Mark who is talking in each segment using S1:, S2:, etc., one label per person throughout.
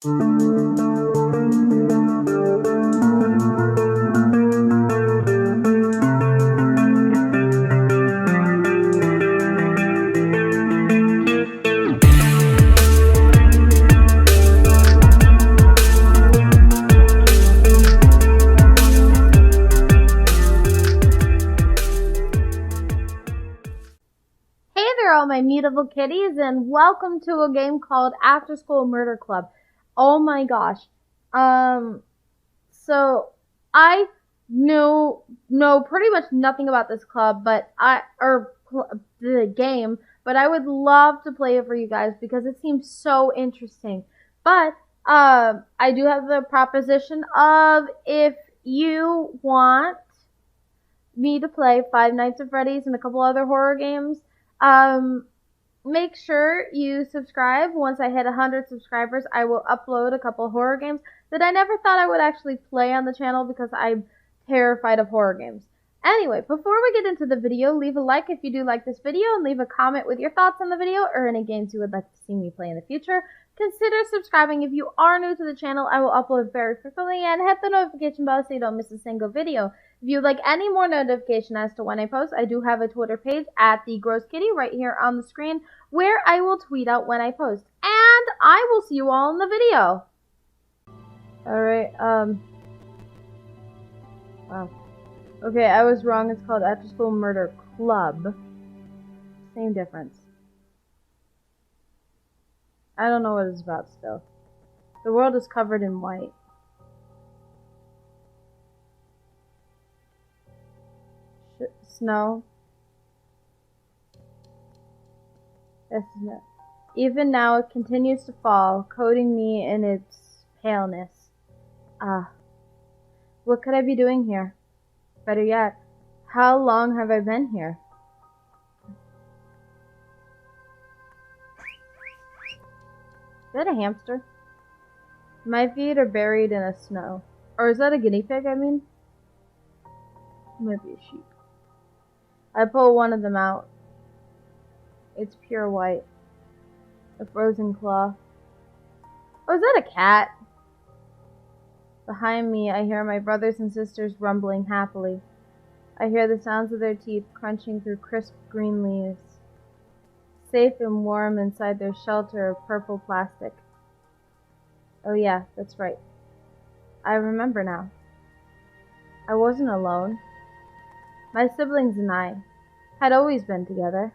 S1: All my mutable kitties, and welcome to a game called After School Murder Club. Oh my gosh. So I know pretty much nothing about this club, but the game, but I would love to play it for you guys because it seems so interesting. But I do have the proposition of, if you want me to play Five Nights at Freddy's and a couple other horror games, make sure you subscribe. Once I hit 100 subscribers, I will upload a couple horror games that I never thought I would actually play on the channel because I'm terrified of horror games. Anyway, before we get into the video, leave a like if you do like this video, and leave a comment with your thoughts on the video or any games you would like to see me play in the future. Consider subscribing if you are new to the channel. I will upload very frequently, and hit the notification bell so you don't miss a single video. If you'd like any more notification as to when I post, I do have a Twitter page at Thegroszkitty right here on the screen, where I will tweet out when I post. And I will see you all in the video. Alright, wow. Okay, I was wrong. It's called After School Murder Club. Same difference. I don't know what it's about still. The world is covered in white. Snow. Yes, no. Even now it continues to fall, coating me in its paleness. What could I be doing here? Better yet, how long have I been here? Is that a hamster? My feet are buried in the snow. Or is that a guinea pig, I mean? It might be a sheep. I pull one of them out. It's pure white. A frozen claw. Oh, is that a cat? Behind me, I hear my brothers and sisters rumbling happily. I hear the sounds of their teeth crunching through crisp green leaves. Safe and warm inside their shelter of purple plastic. Oh yeah, that's right. I remember now. I wasn't alone. My siblings and I had always been together.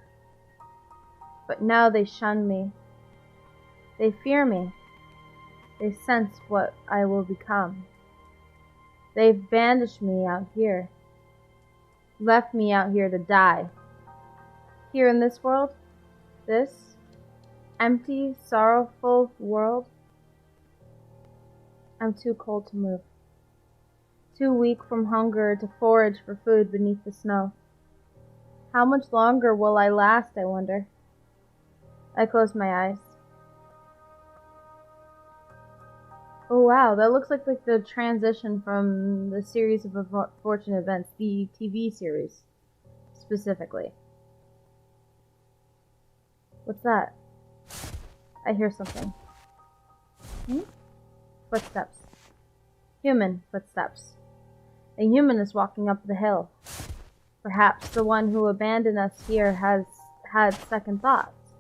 S1: But now they shun me. They fear me. They sense what I will become. They've banished me out here. Left me out here to die. Here in this world, this empty, sorrowful world, I'm too cold to move. Too weak from hunger to forage for food beneath the snow. How much longer will I last, I wonder? I close my eyes. Oh wow, that looks like the transition from the series of unfortunate events, the TV series, specifically. What's that? I hear something. Footsteps. Human footsteps. A human is walking up the hill. Perhaps the one who abandoned us here has had second thoughts.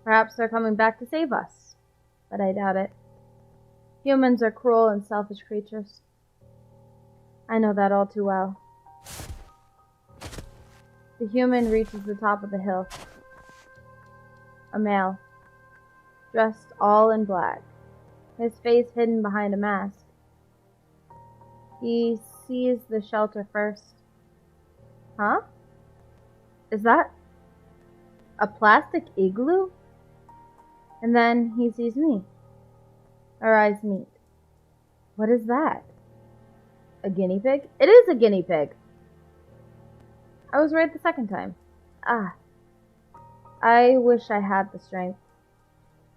S1: Perhaps they're coming back to save us. But I doubt it. Humans are cruel and selfish creatures. I know that all too well. The human reaches the top of the hill. A male, dressed all in black, his face hidden behind a mask. He sees the shelter first. Huh? Is that a plastic igloo? And then he sees me. Our eyes meet. What is that? A guinea pig? It is a guinea pig! I was right the second time. I wish I had the strength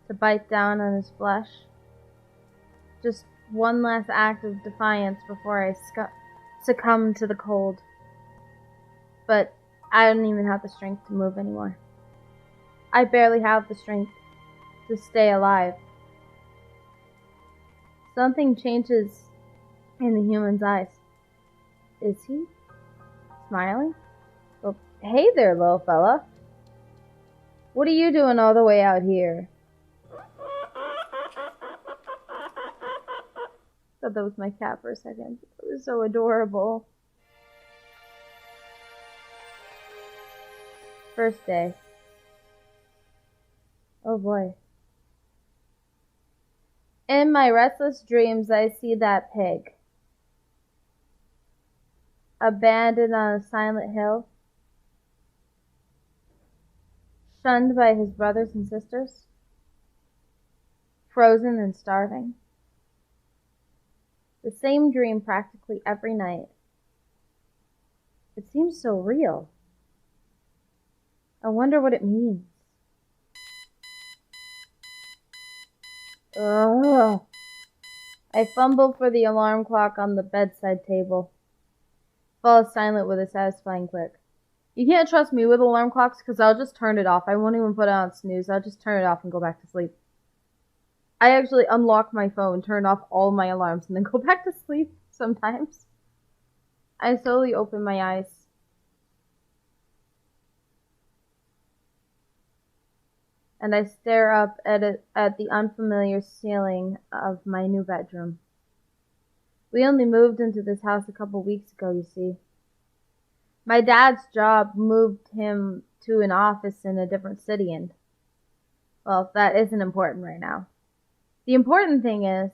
S1: to bite down on his flesh. Just one last act of defiance before I succumb to the cold. But I don't even have the strength to move anymore. I barely have the strength to stay alive. Something changes in the human's eyes. Is he smiling? Well, hey there, little fella. What are you doing all the way out here? I thought that was my cat for a second. It was so adorable. First day. Oh boy. In my restless dreams, I see that pig. Abandoned on a silent hill. Shunned by his brothers and sisters. Frozen and starving. The same dream practically every night. It seems so real. I wonder what it means. Ugh. I fumble for the alarm clock on the bedside table. Fall silent with a satisfying click. You can't trust me with alarm clocks because I'll just turn it off. I won't even put it on snooze. I'll just turn it off and go back to sleep. I actually unlock my phone, turn off all my alarms, and then go back to sleep sometimes. I slowly open my eyes. And I stare up at the unfamiliar ceiling of my new bedroom. We only moved into this house a couple weeks ago, you see. My dad's job moved him to an office in a different city, and, well, that isn't important right now. The important thing is,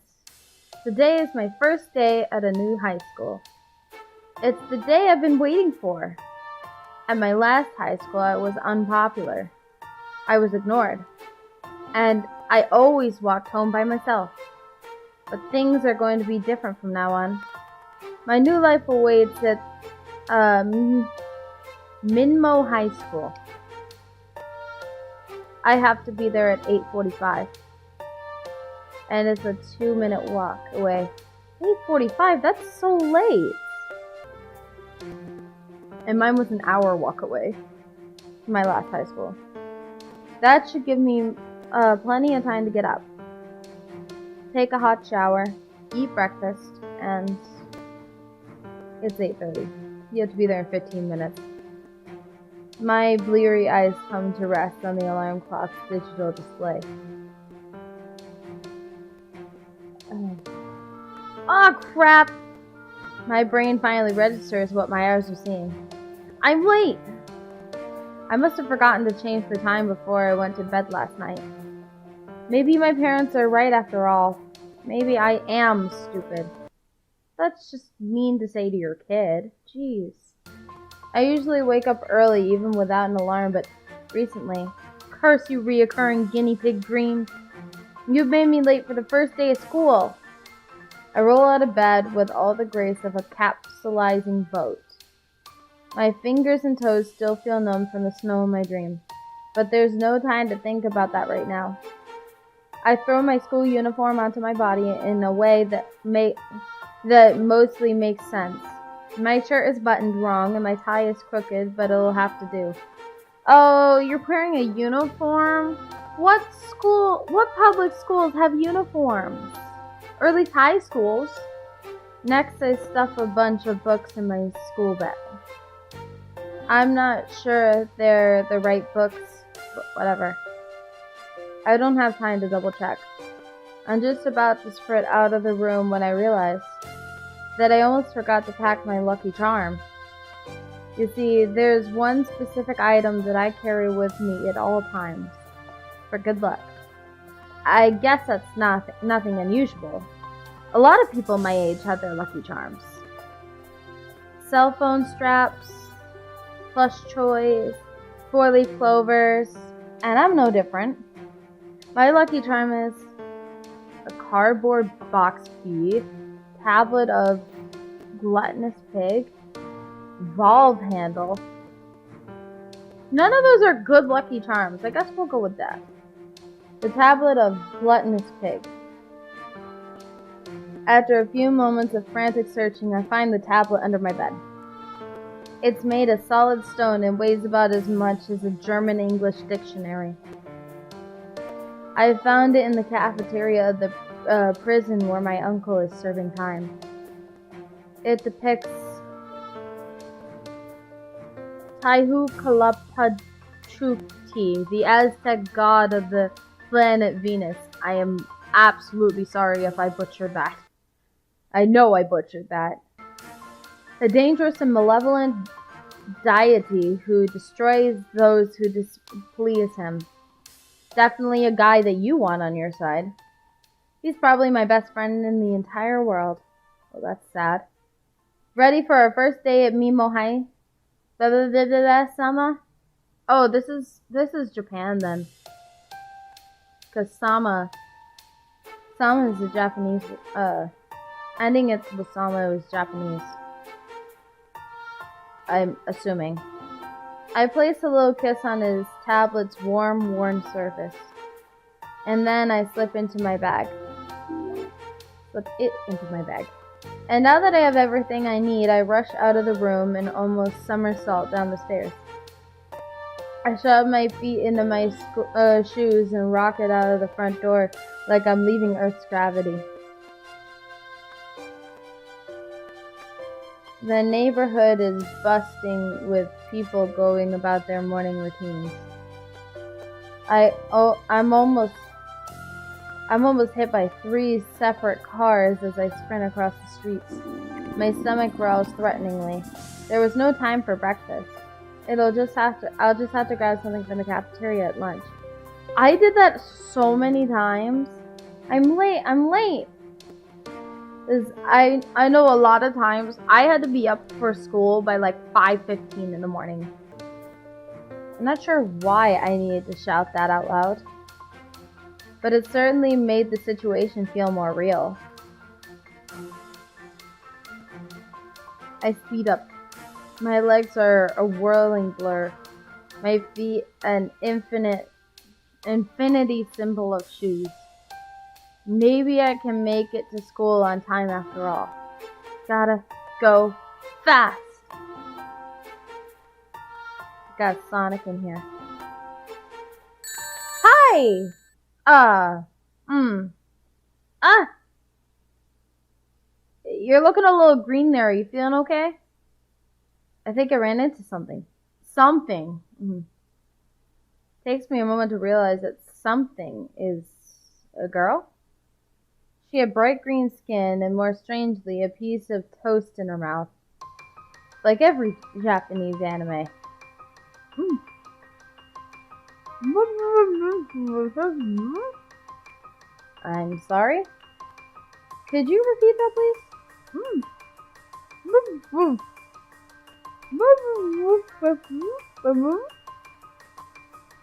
S1: today is my first day at a new high school. It's the day I've been waiting for. At my last high school, I was unpopular. I was ignored. And I always walked home by myself. But things are going to be different from now on. My new life awaits at Minmo High School. I have to be there at 8:45. And it's a 2-minute walk away. 8:45? That's so late. And mine was an hour walk away from my last high school. That should give me plenty of time to get up, take a hot shower, eat breakfast, and it's 8:30. You have to be there in 15 minutes. My bleary eyes come to rest on the alarm clock's digital display. Oh crap! My brain finally registers what my eyes are seeing. I'm late! I must have forgotten to change the time before I went to bed last night. Maybe my parents are right after all. Maybe I am stupid. That's just mean to say to your kid. Jeez. I usually wake up early even without an alarm, but recently, curse you reoccurring guinea pig dream. You've made me late for the first day of school. I roll out of bed with all the grace of a capsulizing boat. My fingers and toes still feel numb from the snow in my dream, but there's no time to think about that right now. I throw my school uniform onto my body in a way that mostly makes sense. My shirt is buttoned wrong and my tie is crooked, but it'll have to do. Oh, you're wearing a uniform? What public schools have uniforms? Or at least high schools. Next, I stuff a bunch of books in my school bag. I'm not sure if they're the right books, but whatever. I don't have time to double check. I'm just about to sprint out of the room when I realize that I almost forgot to pack my lucky charm. You see, there's one specific item that I carry with me at all times, for good luck. I guess that's nothing unusual. A lot of people my age have their lucky charms. Cell phone straps, plush toys, 4-leaf clovers, and I'm no different. My lucky charm is a cardboard box key, tablet of gluttonous pig, valve handle. None of those are good lucky charms. I guess we'll go with that. The tablet of gluttonous pig. After a few moments of frantic searching, I find the tablet under my bed. It's made of solid stone and weighs about as much as a German-English dictionary. I found it in the cafeteria prison where my uncle is serving time. It depicts Thegroszkitty, the Aztec god of the planet Venus. I am absolutely sorry if I butchered that. I know I butchered that. A dangerous and malevolent deity who destroys those who displease him. Definitely a guy that you want on your side. He's probably my best friend in the entire world. Well, that's sad. Ready for our first day at Mimo High? Sama? Oh, this is Japan then. Cause Sama is a Japanese. Ending it with Sama was Japanese. I'm assuming. I place a little kiss on his tablet's warm, worn surface, and then I slip it into my bag. And now that I have everything I need, I rush out of the room and almost somersault down the stairs. I shove my feet into my shoes and rocket out of the front door like I'm leaving Earth's gravity. The neighborhood is busting with people going about their morning routines. I'm almost hit by 3 separate cars as I sprint across the streets. My stomach growls threateningly. There was no time for breakfast. I'll just have to grab something from the cafeteria at lunch. I did that so many times. I'm late. I know a lot of times I had to be up for school by like 5:15 in the morning. I'm not sure why I needed to shout that out loud, but it certainly made the situation feel more real. I speed up. My legs are a whirling blur. My feet an infinity symbol of shoes. Maybe I can make it to school on time after all. Gotta go fast. Got Sonic in here. Hi! You're looking a little green there. Are you feeling okay? I think I ran into something. Something. Takes me a moment to realize that something is a girl. She had bright green skin and, more strangely, a piece of toast in her mouth. Like every Japanese anime. I'm sorry? Could you repeat that, please?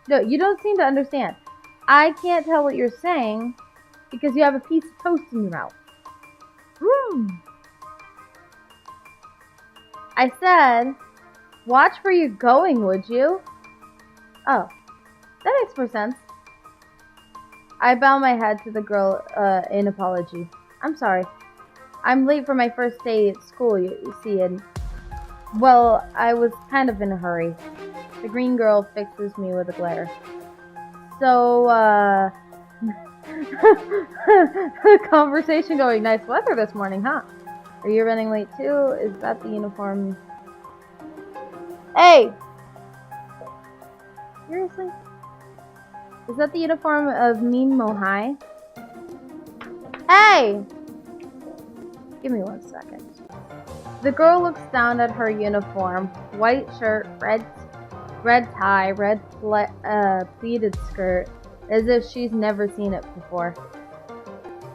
S1: No, you don't seem to understand. I can't tell what you're saying because you have a piece of toast in your mouth. I said, watch where you're going, would you? Oh, that makes more sense. I bow my head to the girl in apology. I'm sorry. I'm late for my first day at school, you see, and, well, I was kind of in a hurry. The green girl fixes me with a glare. So, conversation going. Nice weather this morning, huh? Are you running late too? Is that the uniform? Hey! Seriously? Is that the uniform of Mimo High? Hey! Give me 1 second. The girl looks down at her uniform. White shirt, red tie, red pleated skirt, as if she's never seen it before.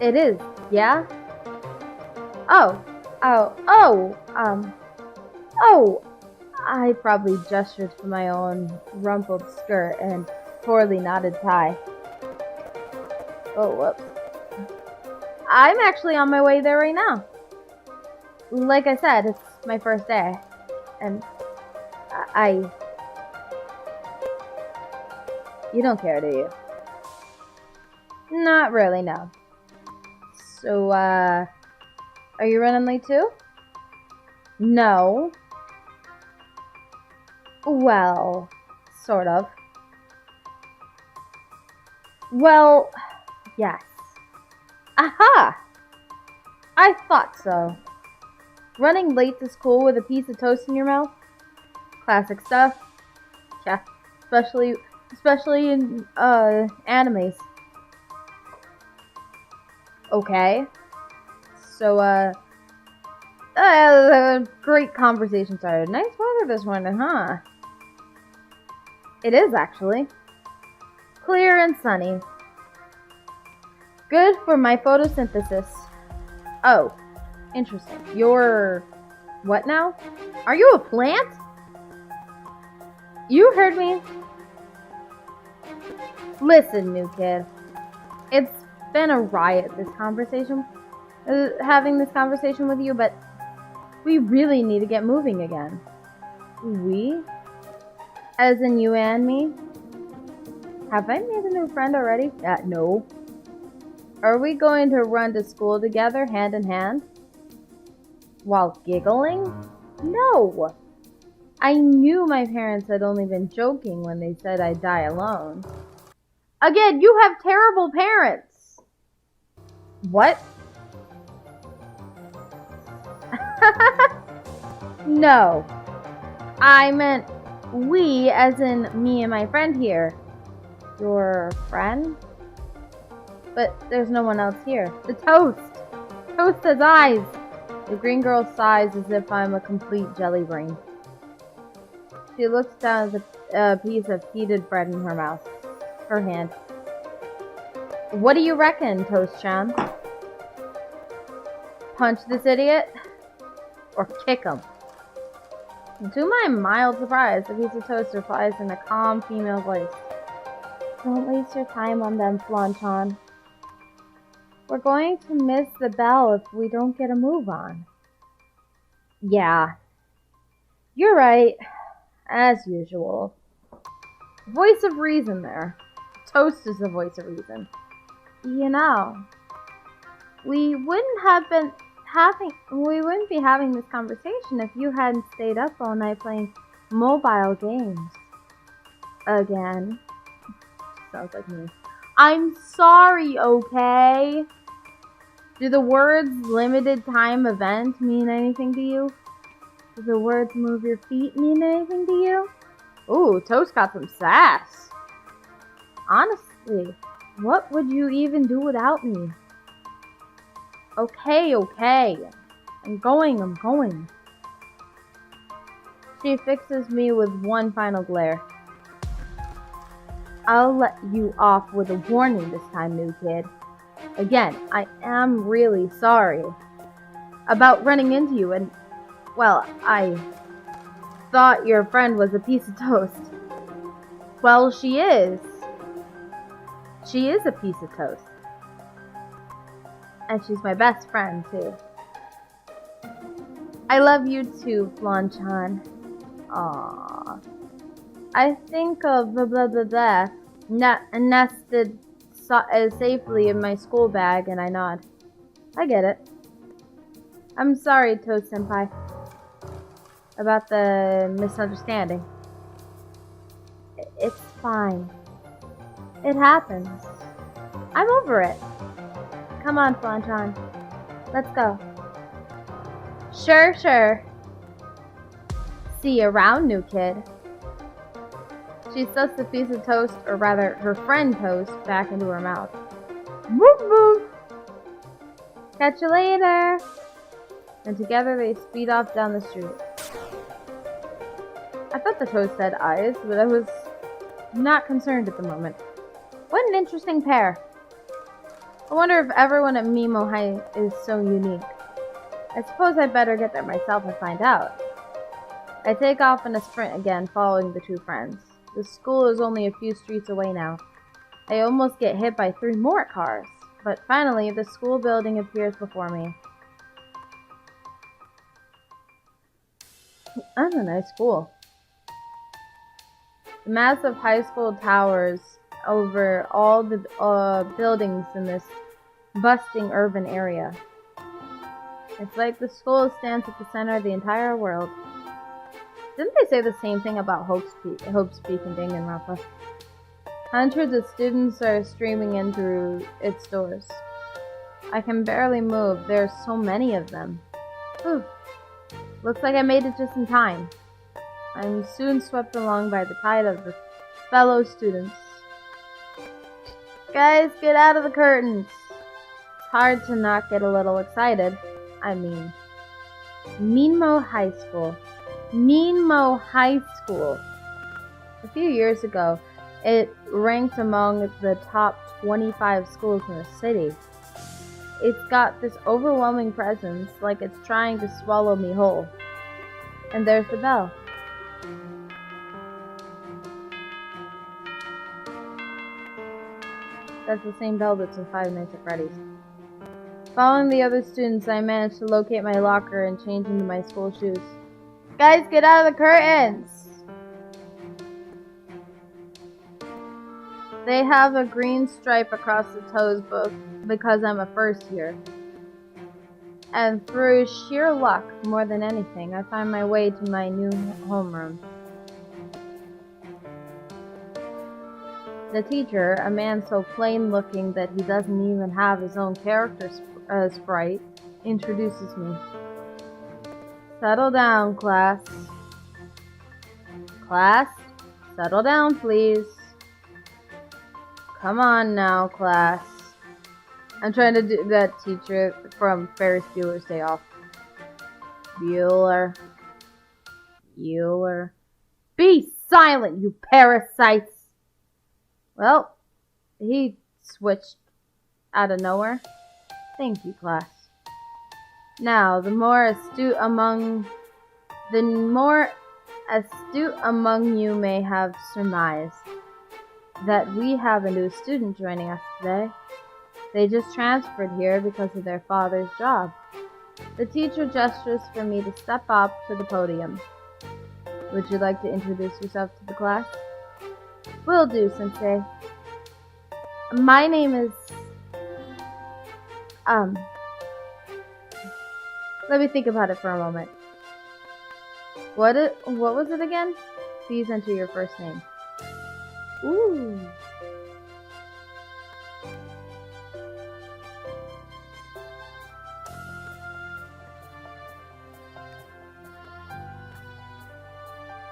S1: It is, yeah? Oh, I probably gestured for my own rumpled skirt and poorly knotted tie. Oh, whoops. I'm actually on my way there right now. Like I said, it's my first day, and you don't care, do you? Not really, no. So, are you running late too? No. Well, sort of. Well, yes. Aha! I thought so. Running late to school with a piece of toast in your mouth? Classic stuff. Yeah, especially in animes. Okay. So great conversation started. Nice weather this morning, huh? It is actually. Clear and sunny. Good for my photosynthesis. Oh, interesting. You're what now? Are you a plant? You heard me. Listen, new kid. It's been a riot, having this conversation with you, but we really need to get moving again. We? As in you and me? Have I made a new friend already? No. Are we going to run to school together, hand in hand? While giggling? No! I knew my parents had only been joking when they said I'd die alone. Again, you have terrible parents! What? No. I meant we, as in me and my friend here. Your friend? But there's no one else here. The toast! Toast has eyes! The green girl sighs as if I'm a complete jelly brain. She looks down at a piece of heated bread in her mouth. Her hand. What do you reckon, Toast-chan? Punch this idiot? Or kick him? To my mild surprise, the piece of toast replies in a calm female voice. Don't waste your time on them, Flan-chan. We're going to miss the bell if we don't get a move on. Yeah. You're right. As usual. Voice of reason there. Toast is the voice of reason. You know, we wouldn't be having this conversation if you hadn't stayed up all night playing mobile games. Again. Sounds like me. I'm sorry, okay? Do the words limited time event mean anything to you? Do the words move your feet mean anything to you? Ooh, Toast got some sass. Honestly, what would you even do without me? Okay. I'm going. She fixes me with one final glare. I'll let you off with a warning this time, new kid. Again, I am really sorry about running into you and, well, I thought your friend was a piece of toast. Well, she is. She is a piece of toast. And she's my best friend, too. I love you too, Flan-chan. Aww. I think of nested safely in my school bag, and I nod. I get it. I'm sorry, Toast-senpai, about the misunderstanding. It's fine. It happens. I'm over it. Come on, Flan-chan. Let's go. Sure. See you around, new kid. She stuffs the piece of toast, or rather, her friend toast, back into her mouth. Woof woof! Catch you later! And together they speed off down the street. I thought the toast had eyes, but I was not concerned at the moment. What an interesting pair. I wonder if everyone at Mimo High is so unique. I suppose I'd better get there myself and find out. I take off in a sprint again, following the two friends. The school is only a few streets away now. I almost get hit by 3 more cars, but finally the school building appears before me. That's a nice school. The massive high school towers over all the buildings in this bustling urban area. It's like the school stands at the center of the entire world. Didn't they say the same thing about Hope's Peak and Danganronpa? Hundreds of students are streaming in through its doors. I can barely move. There's so many of them. Whew. Looks like I made it just in time. I'm soon swept along by the tide of the fellow students. Guys, get out of the curtains. It's hard to not get a little excited. I mean, Meanmo High School. Meanmo High School. A few years ago, it ranked among the top 25 schools in the city. It's got this overwhelming presence, like it's trying to swallow me whole. And there's the bell. That's the same bell that's in Five Nights at Freddy's. Following the other students, I managed to locate my locker and change into my school shoes. Guys, get out of the curtains! They have a green stripe across the toes because I'm a first year. And through sheer luck, more than anything, I find my way to my new homeroom. The teacher, a man so plain looking that he doesn't even have his own character sprite, introduces me. Settle down, class. Class, settle down, please. Come on now, class. I'm trying to do that teacher from Ferris Bueller's Day Off. Bueller. Be silent, you parasites! Well, he switched out of nowhere. Thank you, class. Now, the more astute among you may have surmised that we have a new student joining us today. They just transferred here because of their father's job. The teacher gestures for me to step up to the podium. Would you like to introduce yourself to the class? Will do, Sensei. My name is... Let me think about it for a moment. What was it again? Please enter your first name. Ooh.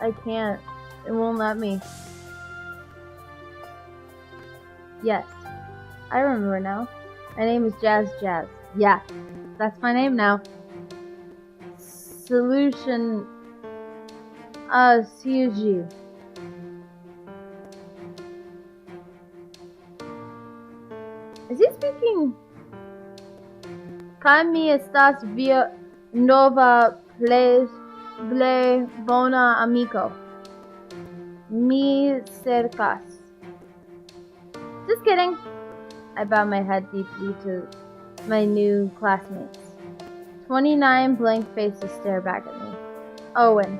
S1: I can't. It won't let me. Yes. I remember now. My name is Jazz. Yeah. That's my name now. Solution. CUG. Is he speaking? Kami estas via nova ble bona amico. Mi cercas. Just kidding. I bow my head deeply to my new classmates. 29 blank faces stare back at me. Owen.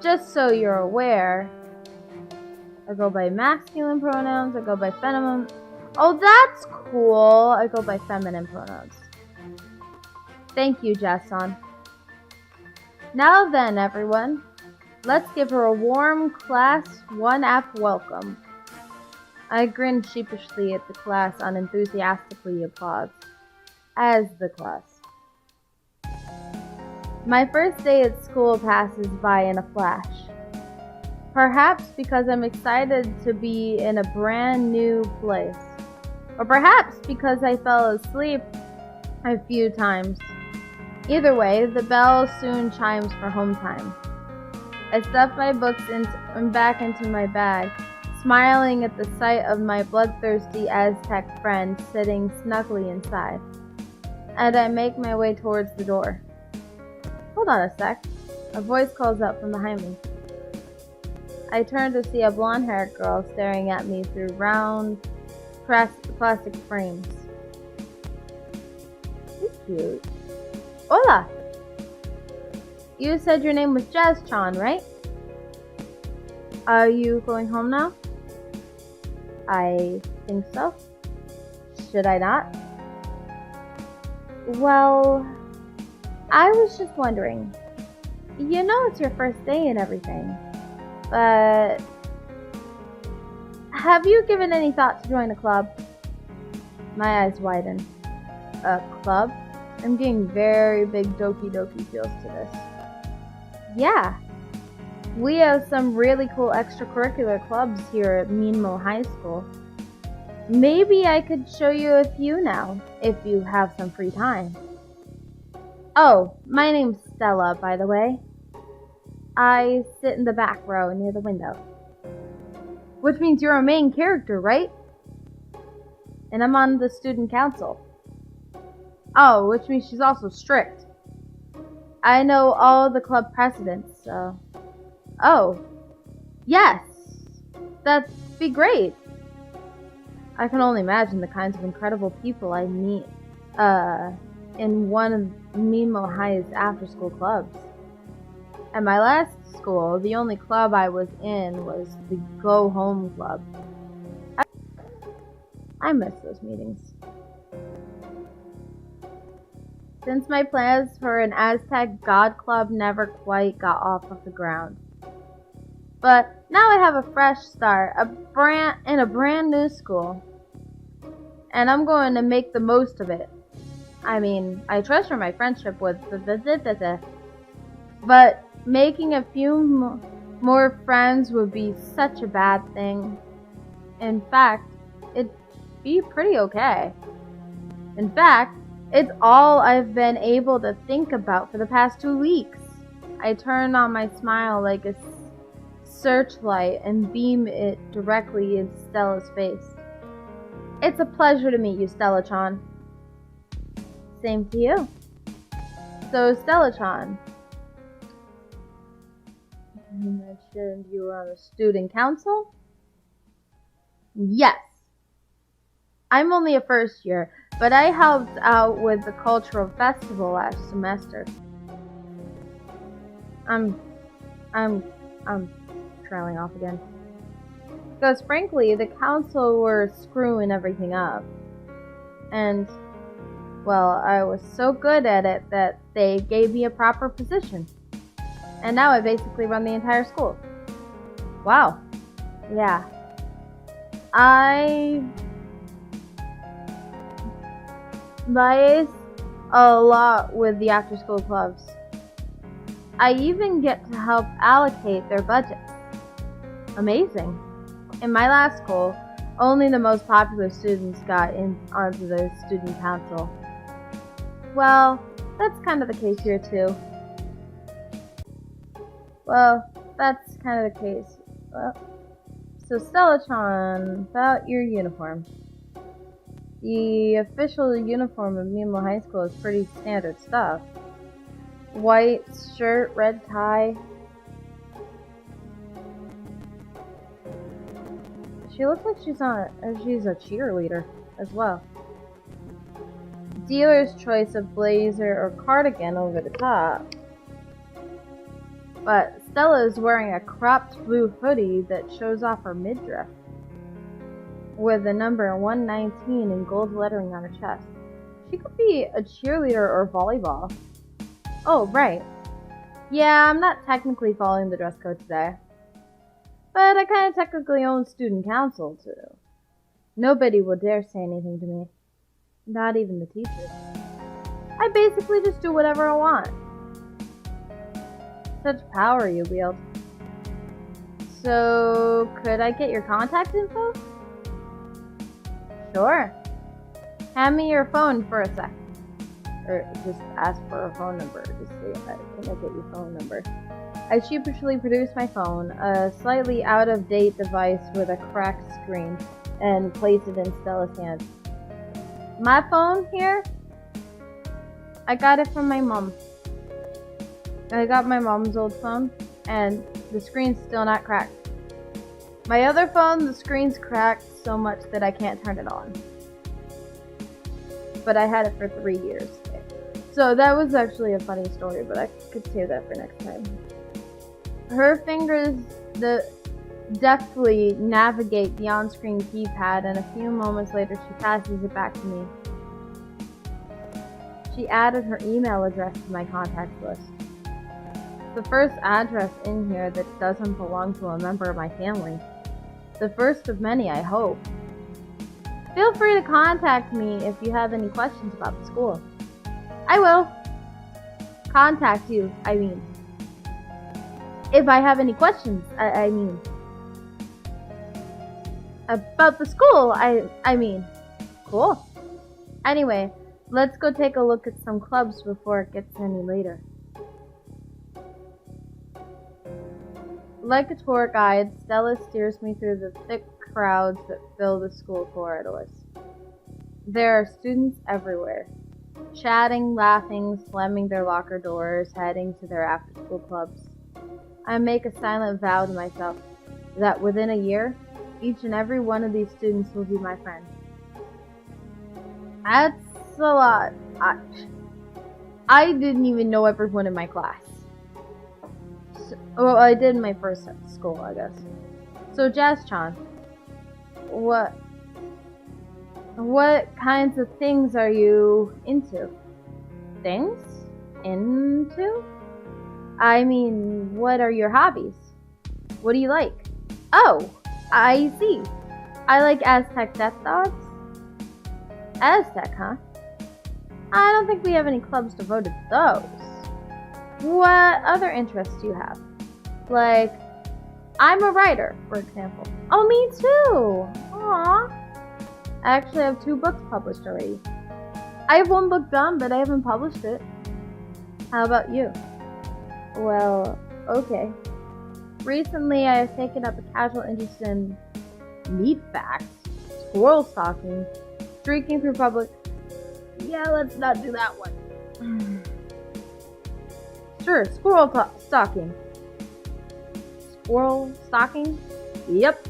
S1: Just so you're aware, I go by masculine pronouns, I go by feminine. Oh, that's cool. I go by feminine pronouns. Thank you, Jason. Now then, everyone, let's give her a warm Class 1F welcome. I grin sheepishly at the class and enthusiastically applaud. As the class. My first day at school passes by in a flash. Perhaps because I'm excited to be in a brand new place. Or perhaps because I fell asleep a few times. Either way, the bell soon chimes for home time. I stuff my books back into my bag, smiling at the sight of my bloodthirsty Aztec friend sitting snugly inside. And I make my way towards the door. Hold on a sec. A voice calls out from behind me. I turn to see a blonde-haired girl staring at me through round plastic frames. She's cute. Hola! You said your name was Jazz-chan, right? Are you going home now? I think so. Should I not? Well, I was just wondering. You know it's your first day and everything, but have you given any thought to join a club? My eyes widen. club? I'm getting very big Doki Doki feels to this. Yeah, we have some really cool extracurricular clubs here at Minmo High School. Maybe I could show you a few now, if you have some free time. Oh, my name's Stella, by the way. I sit in the back row near the window. Which means you're a main character, right? And I'm on the student council. Oh, which means she's also strict. I know all the club presidents, so... Oh. Yes! That'd be great! I can only imagine the kinds of incredible people I meet, in one of Mimo High's after-school clubs. At my last school, the only club I was in was the Go Home Club. I miss those meetings. Since my plans for an Aztec God Club never quite got off of the ground. But now I have a fresh start, in a brand new school. And I'm going to make the most of it. I mean, I treasure my friendship with but making a few more friends would be such a bad thing. In fact, it'd be pretty okay. In fact, it's all I've been able to think about for the past 2 weeks. I turn on my smile like a searchlight and beam it directly in Stella's face. It's a pleasure to meet you, Stella-chan. Same to you. So, Stella-chan, you mentioned you were on the student council? Yes. I'm only a first year, but I helped out with the cultural festival last semester. I'm trailing off again. Because frankly, the council were screwing everything up. And, well, I was so good at it that they gave me a proper position. And now I basically run the entire school. Wow. Yeah. I liaise a lot with the after-school clubs. I even get to help allocate their budgets. Amazing. In my last school, only the most popular students got onto the student council. Well, that's kind of the case here too. Well, that's kind of the case. Well, so Stella-chan, about your uniform. The official uniform of Mimo High School is pretty standard stuff. White shirt, red tie. She looks like she's a cheerleader as well. Dealer's choice of blazer or cardigan over the top. But Stella is wearing a cropped blue hoodie that shows off her midriff, with the number 119 in gold lettering on her chest. She could be a cheerleader or volleyball. Oh, right. Yeah, I'm not technically following the dress code today. But I kind of technically own student council, too. Nobody will dare say anything to me. Not even the teachers. I basically just do whatever I want. Such power you wield. So, could I get your contact info? Sure. Hand me your phone for a sec. Or just ask for a phone number. Just say, can I get your phone number? I sheepishly produced my phone, a slightly out-of-date device with a cracked screen, and placed it in Stella's hand. My phone here? I got it from my mom. I got my mom's old phone, and the screen's still not cracked. My other phone, the screen's cracked so much that I can't turn it on. But I had it for 3 years. So that was actually a funny story, but I could save that for next time. Her fingers deftly navigate the on-screen keypad, and a few moments later she passes it back to me. She added her email address to my contacts list. The first address in here that doesn't belong to a member of my family. The first of many, I hope. Feel free to contact me if you have any questions about the school. I will contact you, I mean. If I have any questions, I mean. About the school, I mean. Cool. Anyway, let's go take a look at some clubs before it gets any later. Like a tour guide, Stella steers me through the thick crowds that fill the school corridors. There are students everywhere, chatting, laughing, slamming their locker doors, heading to their after-school clubs. I make a silent vow to myself that within a year, each and every one of these students will be my friend. That's a lot. I didn't even know everyone in my class. Well, I did in my first school, I guess. So, Jazz-chan, what kinds of things are you into? Things? Into? I mean, what are your hobbies? What do you like? Oh, I see. I like Aztec death dogs. Aztec, huh? I don't think we have any clubs devoted to those. What other interests do you have? Like, I'm a writer, for example. Oh, me too! Aww. I actually have 2 books published already. I have 1 book done, but I haven't published it. How about you? Well, okay. Recently, I have taken up a casual interest in meat facts, squirrel stalking, streaking through public... Yeah, let's not do that one. Sure, squirrel stalking. Squirrel stalking? Yep.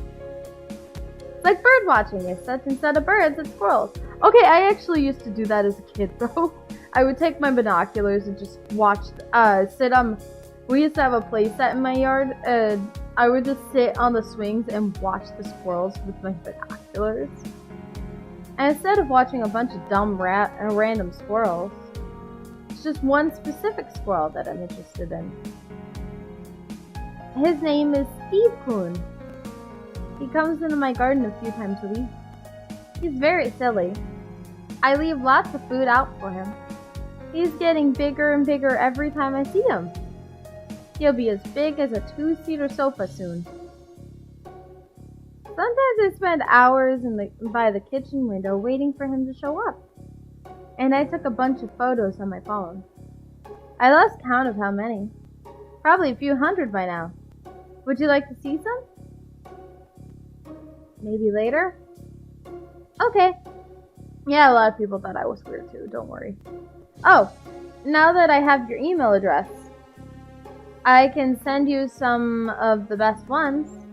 S1: It's like bird watching, except instead of birds, it's squirrels. Okay, I actually used to do that as a kid, though. I would take my binoculars and just watch, we used to have a play set in my yard, and I would just sit on the swings and watch the squirrels with my binoculars. And instead of watching a bunch of dumb random squirrels, it's just one specific squirrel that I'm interested in. His name is Steve Coon. He comes into my garden a few times a week. He's very silly. I leave lots of food out for him. He's getting bigger and bigger every time I see him. He'll be as big as a 2-seater sofa soon. Sometimes I spend hours by the kitchen window waiting for him to show up. And I took a bunch of photos on my phone. I lost count of how many. Probably a few hundred by now. Would you like to see some? Maybe later? Okay. Yeah, a lot of people thought I was weird too, don't worry. Oh, now that I have your email address, I can send you some of the best ones.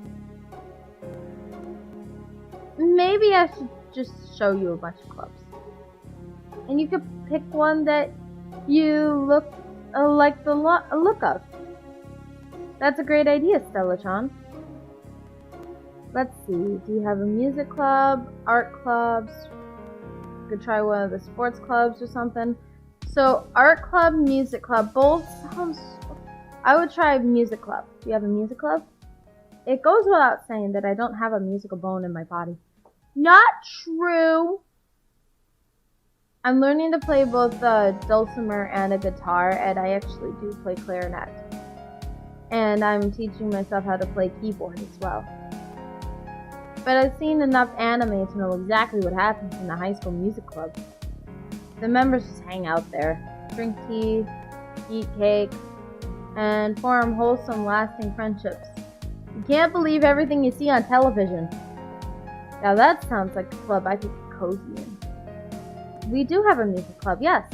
S1: Maybe I should just show you a bunch of clubs. And you could pick one that you like the look of. That's a great idea, Stella-chan. Let's see, do you have a music club, art clubs? You could try one of the sports clubs or something. So, art club, music club, both sounds... I would try music club. Do you have a music club? It goes without saying that I don't have a musical bone in my body. Not true! I'm learning to play both a dulcimer and a guitar, and I actually do play clarinet. And I'm teaching myself how to play keyboard as well. But I've seen enough anime to know exactly what happens in the high school music club. The members just hang out there, drink tea, eat cake, and form wholesome, lasting friendships. You can't believe everything you see on television. Now that sounds like a club I could get cozy in. We do have a music club, yes.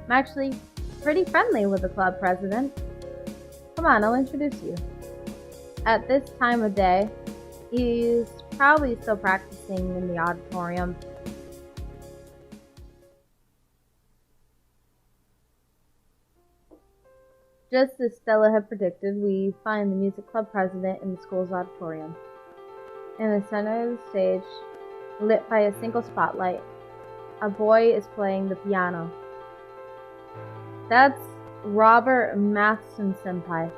S1: I'm actually pretty friendly with the club president. Come on, I'll introduce you. At this time of day, he's probably still practicing in the auditorium. Just as Stella had predicted, we find the music club president in the school's auditorium. In the center of the stage, lit by a single spotlight, a boy is playing the piano. That's Robert Matheson Senpai.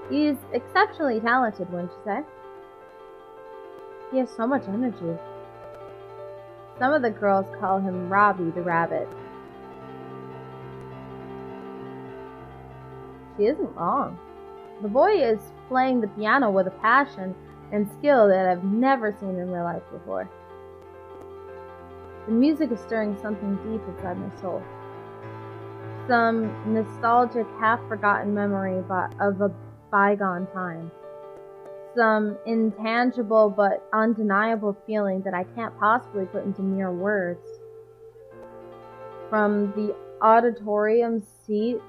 S1: He's exceptionally talented, wouldn't you say? He has so much energy. Some of the girls call him Robbie the Rabbit. She isn't wrong. The boy is playing the piano with a passion and skill that I've never seen in my life before. The music is stirring something deep inside my soul. Some nostalgic, half-forgotten memory of a bygone time. Some intangible but undeniable feeling that I can't possibly put into mere words. From the auditorium seats,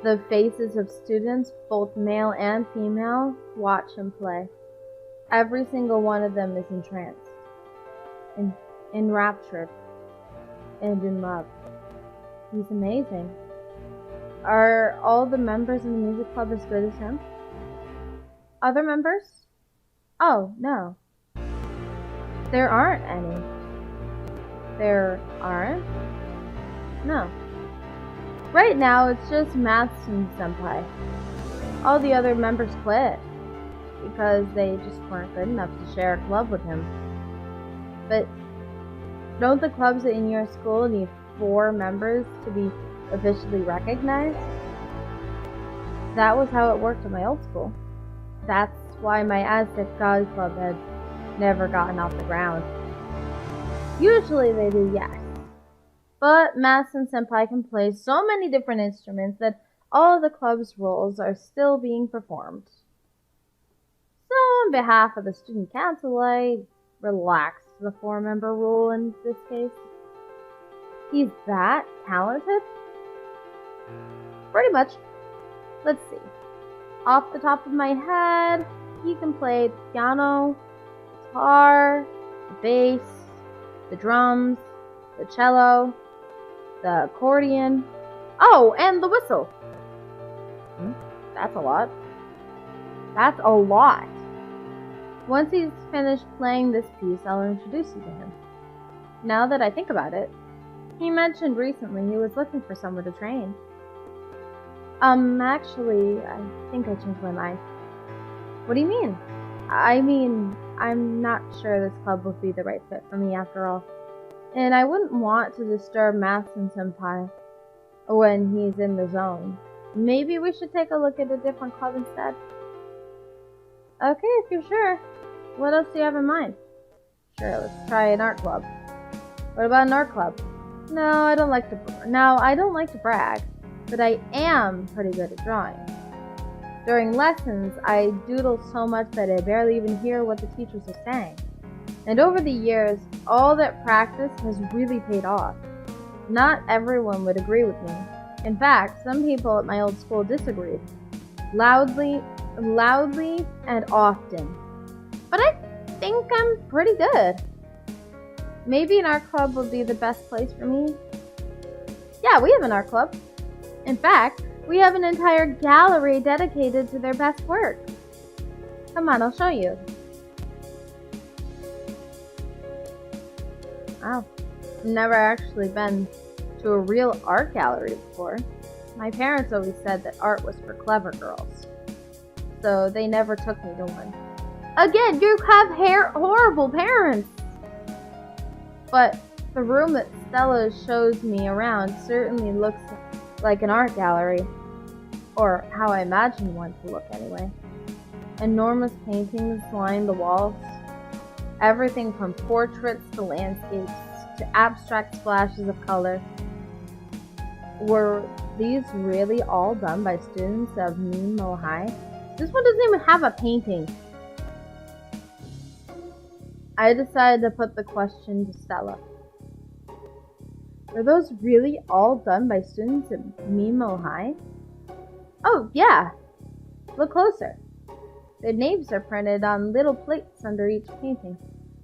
S1: the faces of students, both male and female, watch him play. Every single one of them is entranced, enraptured, and in love. He's amazing. Are all the members in the music club as good as him? Other members? Oh, no. There aren't any. There aren't? No. Right now, it's just Matson Senpai. All the other members quit because they just weren't good enough to share a club with him. But don't the clubs in your school need 4 members to be officially recognized? That was how it worked at my old school. That's why my Aztec God Club had never gotten off the ground. Usually they do, yes. But Matson Senpai can play so many different instruments that all of the club's roles are still being performed. So on behalf of the student council, I relaxed the 4-member rule in this case. He's that talented? Pretty much. Let's see. Off the top of my head, he can play the piano, the guitar, the bass, the drums, the cello, the accordion, oh, and the whistle. That's a lot. That's a lot. Once he's finished playing this piece, I'll introduce you to him. Now that I think about it, he mentioned recently he was looking for someone to train. Actually, I think I changed my mind. What do you mean? I mean, I'm not sure this club would be the right fit for me after all. And I wouldn't want to disturb Matson Senpai when he's in the zone. Maybe we should take a look at a different club instead. Okay, if you're sure. What else do you have in mind? Sure, let's try an art club. What about an art club? No, I don't like to brag, but I am pretty good at drawing. During lessons, I doodle so much that I barely even hear what the teachers are saying. And over the years, all that practice has really paid off. Not everyone would agree with me. In fact, some people at my old school disagreed. Loudly, and often. But I think I'm pretty good. Maybe an art club would be the best place for me. Yeah, we have an art club. In fact, we have an entire gallery dedicated to their best work. Come on, I'll show you. Wow, I've never actually been to a real art gallery before. My parents always said that art was for clever girls, so they never took me to one. Again, you have horrible parents! But the room that Stella shows me around certainly looks like an art gallery, or how I imagine one to look anyway. Enormous paintings line the walls. Everything from portraits to landscapes to abstract splashes of color. Were these really all done by students of Nemo High? This one doesn't even have a painting. I decided to put the question to Stella. Were those really all done by students at Nemo High? Oh, yeah. Look closer. Their names are printed on little plates under each painting.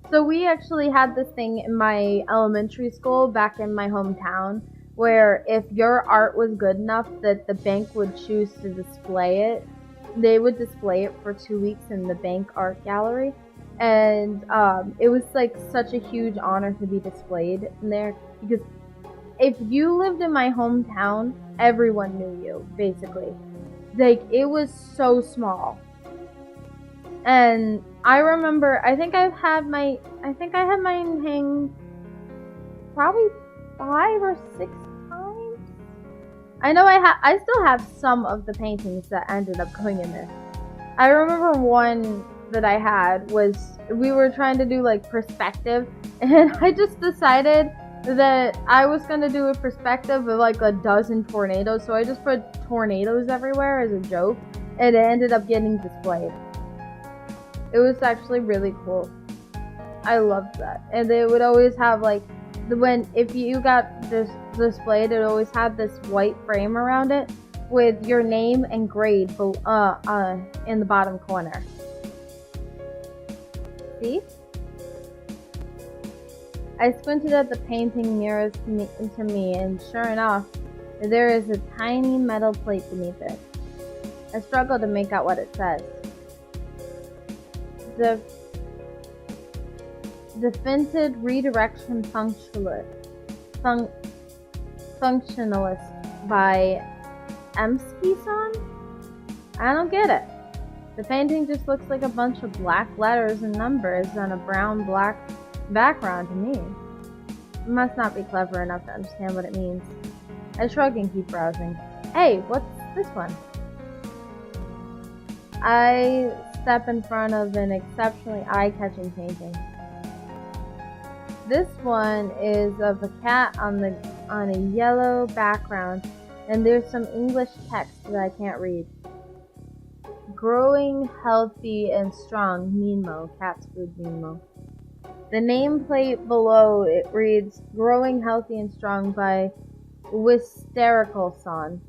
S1: So we actually had this thing in my elementary school back in my hometown where if your art was good enough that the bank would choose to display it, they would display it for 2 weeks in the bank art gallery. And it was like such a huge honor to be displayed in there because if you lived in my hometown, everyone knew you, basically. Like, it was so small. And I remember, I think I had mine hang probably 5 or 6 times. I know I still have some of the paintings that ended up going in there. I remember one that I had was, we were trying to do like perspective, and I just decided that I was going to do a perspective of like a dozen tornadoes, so I just put tornadoes everywhere as a joke, and it ended up getting displayed. It was actually really cool. I loved that. And they would always have like, if you got this displayed, it always had this white frame around it with your name and grade in the bottom corner. See? I squinted at the painting nearest to me, and sure enough, there is a tiny metal plate beneath it. I struggled to make out what it says. The Definitive Redirection Functionalist by Emski-san? I don't get it. The painting just looks like a bunch of black letters and numbers on a brown-black background to me. It must not be clever enough to understand what it means. I shrug and keep browsing. Hey, what's this one? I step in front of an exceptionally eye-catching painting. This one is of a cat on a yellow background, and there's some English text that I can't read. Growing healthy and strong, Minmo, cat's food Minmo. The nameplate below it reads, Growing Healthy and Strong by Wisterical-san.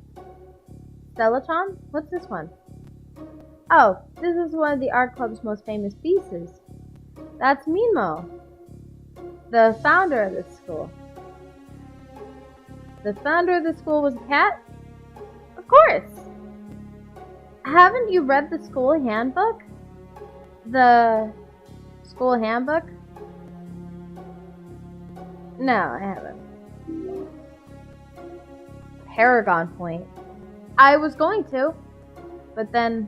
S1: Stella-chan? What's this one? Oh, this is one of the art club's most famous pieces. That's Minmo, the founder of this school. The founder of the school was a cat? Of course! Haven't you read the school handbook? The school handbook? No, I haven't. Paragon Point. I was going to, but then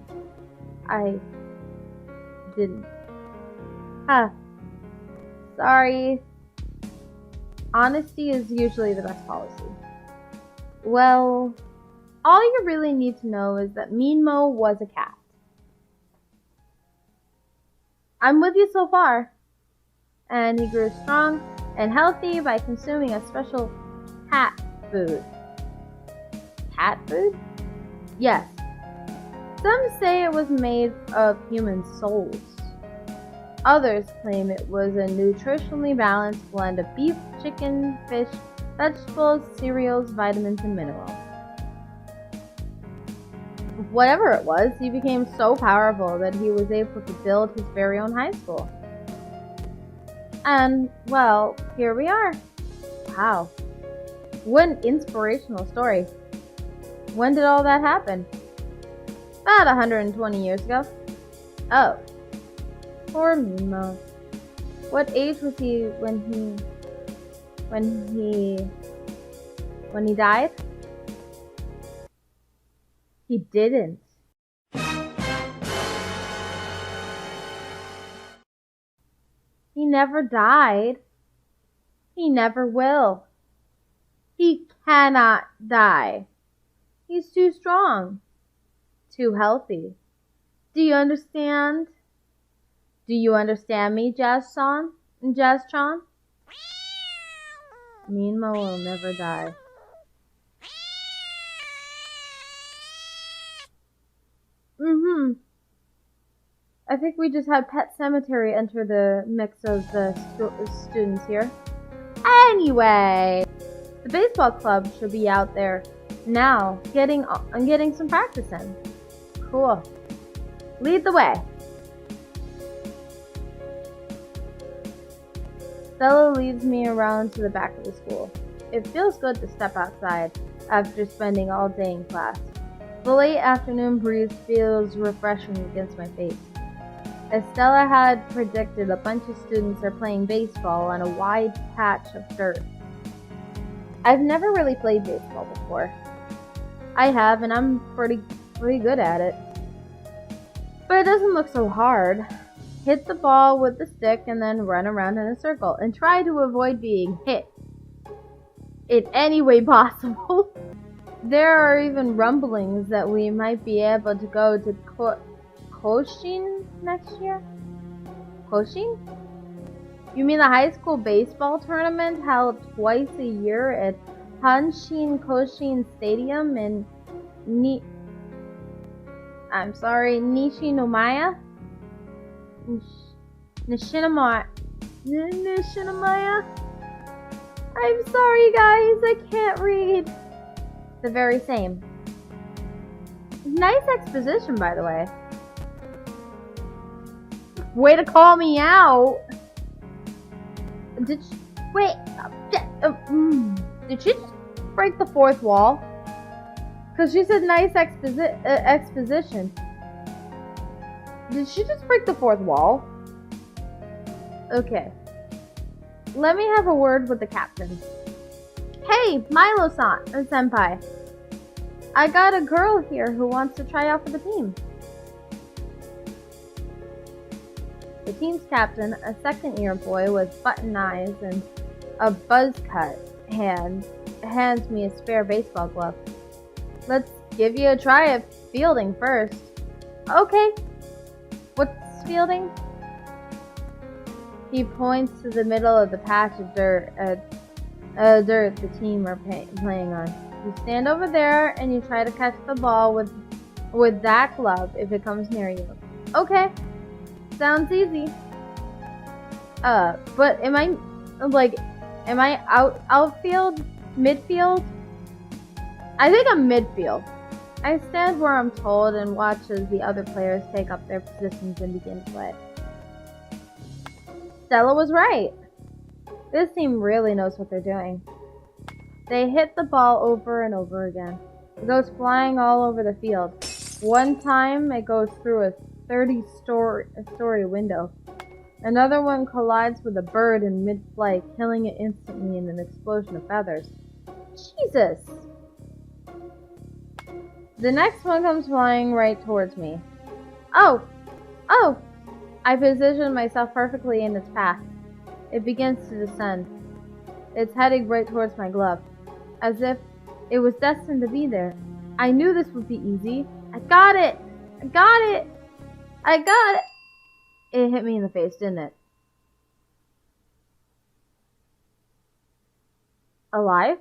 S1: I didn't. Sorry. Honesty is usually the best policy. Well, all you really need to know is that Minmo was a cat. I'm with you so far. And he grew strong and healthy by consuming a special cat food. Cat food? Yes. Some say it was made of human souls. Others claim it was a nutritionally balanced blend of beef, chicken, fish, vegetables, cereals, vitamins, and minerals. Whatever it was, he became so powerful that he was able to build his very own high school. And, well, here we are. Wow. What an inspirational story. When did all that happen? About 120 years ago. Oh. Poor Minmo. What age was he when he died? He didn't. He never died. He never will. He cannot die. He's too strong. Too healthy. Do you understand? Do you understand me, Jazz-chan? Jazz-chan? Minmo will never die. I think we just had Pet Cemetery enter the mix of the students here. Anyway, the baseball club should be out there now, getting some practice in. Cool. Lead the way. Stella leads me around to the back of the school. It feels good to step outside after spending all day in class. The late afternoon breeze feels refreshing against my face. As Stella had predicted, a bunch of students are playing baseball on a wide patch of dirt. I've never really played baseball before. I have, and I'm pretty good at it. But it doesn't look so hard. Hit the ball with the stick and then run around in a circle and try to avoid being hit. in any way possible. There are even rumblings that we might be able to go to Koshin next year? Koshin? You mean the high school baseball tournament held twice a year at Hanshin Koshin Stadium in Nishinomiya? Nishinomiya? I'm sorry guys, I can't read. The very same. Nice exposition, by the way. Way to call me out. Did she, wait, did she just break the fourth wall? Because she said nice exposition. Did she just break the fourth wall? Okay. Let me have a word with the captain. Hey, Milo-san, senpai. I got a girl here who wants to try out for the team. The team's captain, a second-year boy with button eyes and a buzz cut hand, hands me a spare baseball glove. Let's give you a try at fielding first. Okay. What's fielding? He points to the middle of the patch of dirt the team are playing on. You stand over there and you try to catch the ball with that glove if it comes near you. Okay. Sounds easy. But am I outfield? Midfield? I think I'm midfield. I stand where I'm told and watch as the other players take up their positions and begin to play. Stella was right. This team really knows what they're doing. They hit the ball over and over again. It goes flying all over the field. One time it goes through a 30-story window. Another one collides with a bird in mid-flight, killing it instantly in an explosion of feathers. Jesus! The next one comes flying right towards me. Oh! I position myself perfectly in its path. It begins to descend. It's heading right towards my glove, as if it was destined to be there. I knew this would be easy. I got it! It hit me in the face, didn't it? Alive?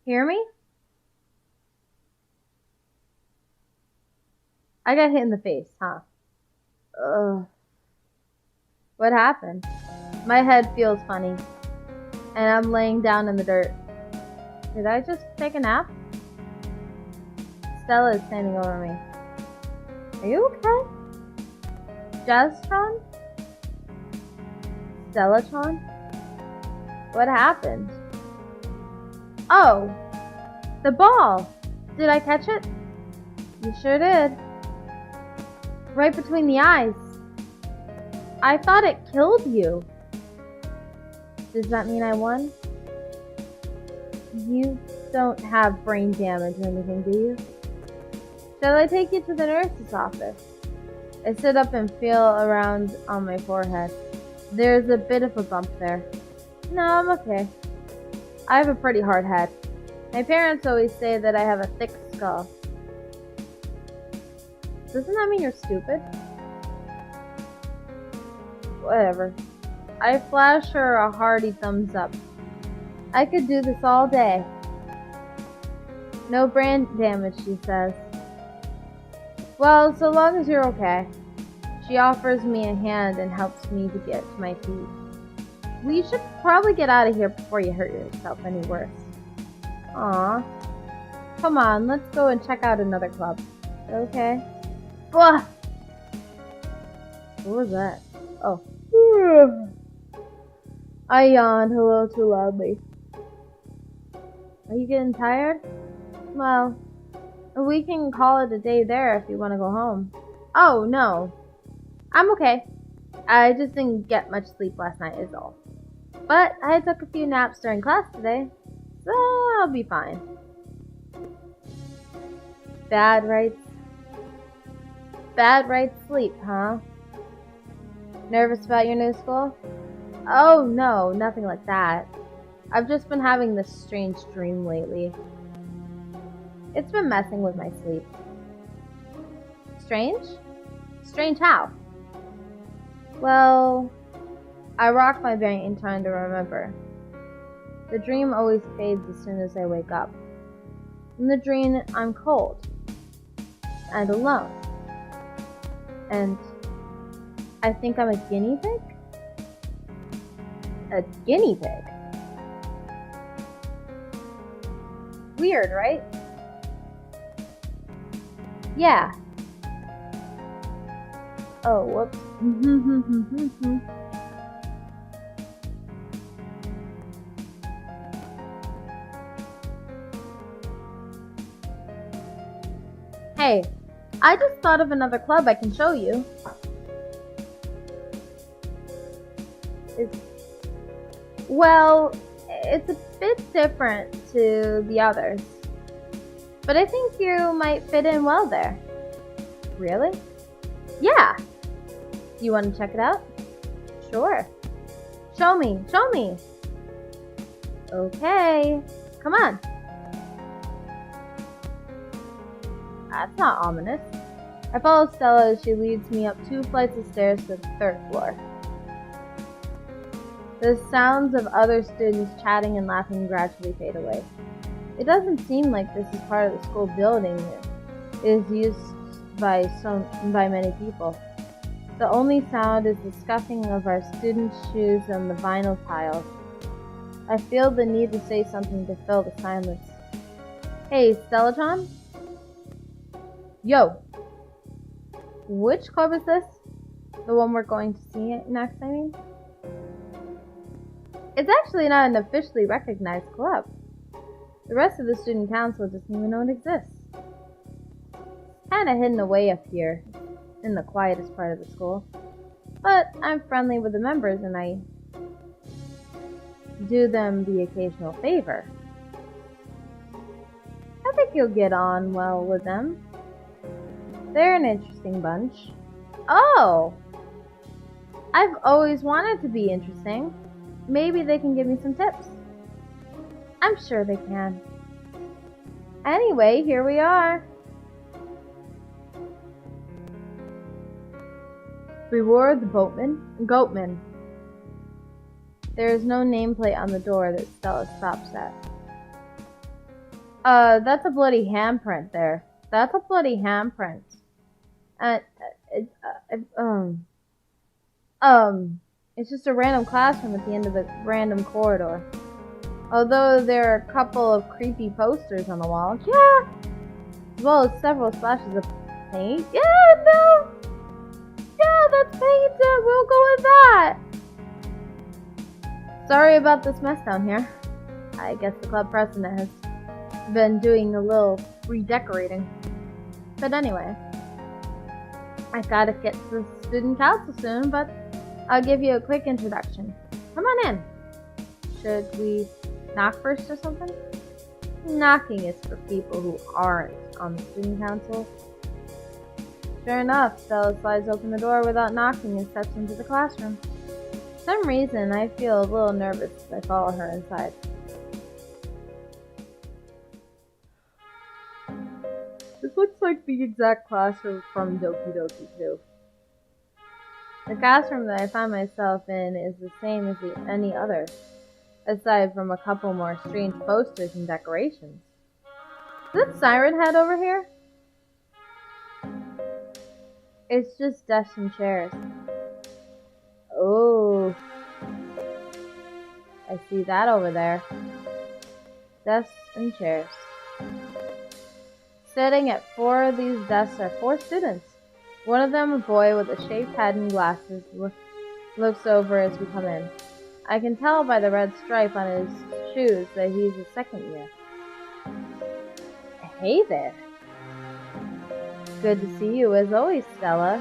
S1: Hear me? I got hit in the face, huh? Ugh. What happened? My head feels funny, and I'm laying down in the dirt. Did I just take a nap? Stella is standing over me. Are you okay? Jazz-tron? Stella-tron? What happened? Oh! The ball! Did I catch it? You sure did. Right between the eyes. I thought it killed you. Does that mean I won? You don't have brain damage or anything, do you? Shall I take you to the nurse's office? I sit up and feel around on my forehead. There's a bit of a bump there. No, I'm okay. I have a pretty hard head. My parents always say that I have a thick skull. Doesn't that mean you're stupid? Whatever. I flash her a hearty thumbs up. I could do this all day. No brain damage, she says. Well, so long as you're okay. She offers me a hand and helps me to get to my feet. We should probably get out of here before you hurt yourself any worse. Aw. Come on, let's go and check out another club. Okay. Ugh. What was that? Oh. I yawned a little too loudly. Are you getting tired? Well, we can call it a day there if you want to go home. Oh, no. I'm okay. I just didn't get much sleep last night is all. But I took a few naps during class today, so I'll be fine. Bad right sleep, huh? Nervous about your new school? Oh no, nothing like that. I've just been having this strange dream lately. It's been messing with my sleep. Strange? Strange how? Well, I rock my brain trying to remember. The dream always fades as soon as I wake up. In the dream, I'm cold and alone. And I think I'm a guinea pig? A guinea pig? Weird, right? Yeah. Oh, whoops. Hey, I just thought of another club I can show you. It's a bit different to the others, but I think you might fit in well there. Really? Yeah. You want to check it out? Sure. Show me. Okay. Come on. That's not ominous. I follow Stella as she leads me up 2 flights of stairs to the 3rd floor. The sounds of other students chatting and laughing gradually fade away. It doesn't seem like this is part of the school building. It is used by many people. The only sound is the scuffing of our students' shoes on the vinyl tiles. I feel the need to say something to fill the silence. Hey, Stellatron? Yo! Which club is this? The one we're going to see next, I mean? It's actually not an officially recognized club. The rest of the student council doesn't even know it exists. It's kinda hidden away up here, in the quietest part of the school. But I'm friendly with the members and I do them the occasional favor. I think you'll get on well with them. They're an interesting bunch. Oh! I've always wanted to be interesting. Maybe they can give me some tips. I'm sure they can. Anyway, here we are. Reward the Goatman. There is no nameplate on the door that Stella stops at. That's a bloody handprint there. That's a bloody handprint. It's just a random classroom at the end of a random corridor. Although there are a couple of creepy posters on the wall. Yeah! As well as several splashes of paint. Yeah, no! Yeah, that's paint. We'll go with that. Sorry about this mess down here. I guess the club president has been doing a little redecorating. But anyway, I gotta get to the student council soon, but I'll give you a quick introduction. Come on in. Should we knock first or something? Knocking is for people who aren't on the student council. Sure enough, Stella slides open the door without knocking and steps into the classroom. For some reason, I feel a little nervous as I follow her inside. This looks like the exact classroom from Doki Doki 2. The classroom that I find myself in is the same as any other, aside from a couple more strange posters and decorations. Is that Siren Head over here? It's just desks and chairs. Oh, I see that over there. Desks and chairs. Sitting at 4 of these desks are 4 students. One of them, a boy with a shaved head and glasses, looks over as we come in. I can tell by the red stripe on his shoes that he's a second year. Hey there. Good to see you as always, Stella.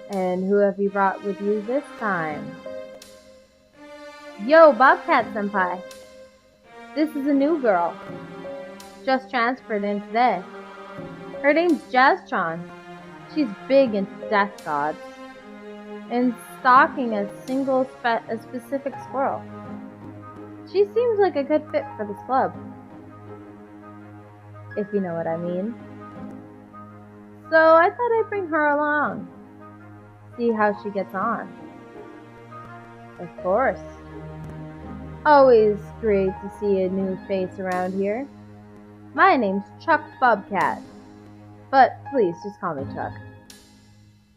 S1: And who have you brought with you this time? Yo, Bobcat Senpai. This is a new girl. Just transferred in today. Her name's Jazztron. She's big into death gods. And stalking a specific squirrel. She seems like a good fit for this club, if you know what I mean. So I thought I'd bring her along, see how she gets on. Of course. Always great to see a new face around here. My name's Chuck Bobcat, but please just call me Chuck.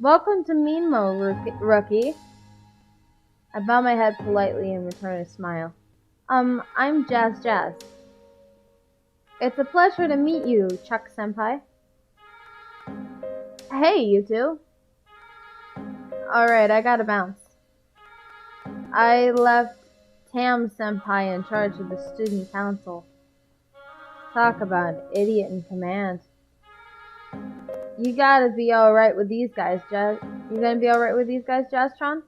S1: Welcome to Mean Mo, rookie. I bow my head politely and return a smile. I'm Jazz. It's a pleasure to meet you, Chuck-senpai. Hey, you two. Alright, I gotta bounce. I left Tam-senpai in charge of the student council. Talk about an idiot in command. You gotta be alright with these guys, Jazz. You gonna be alright with these guys, Jazztron?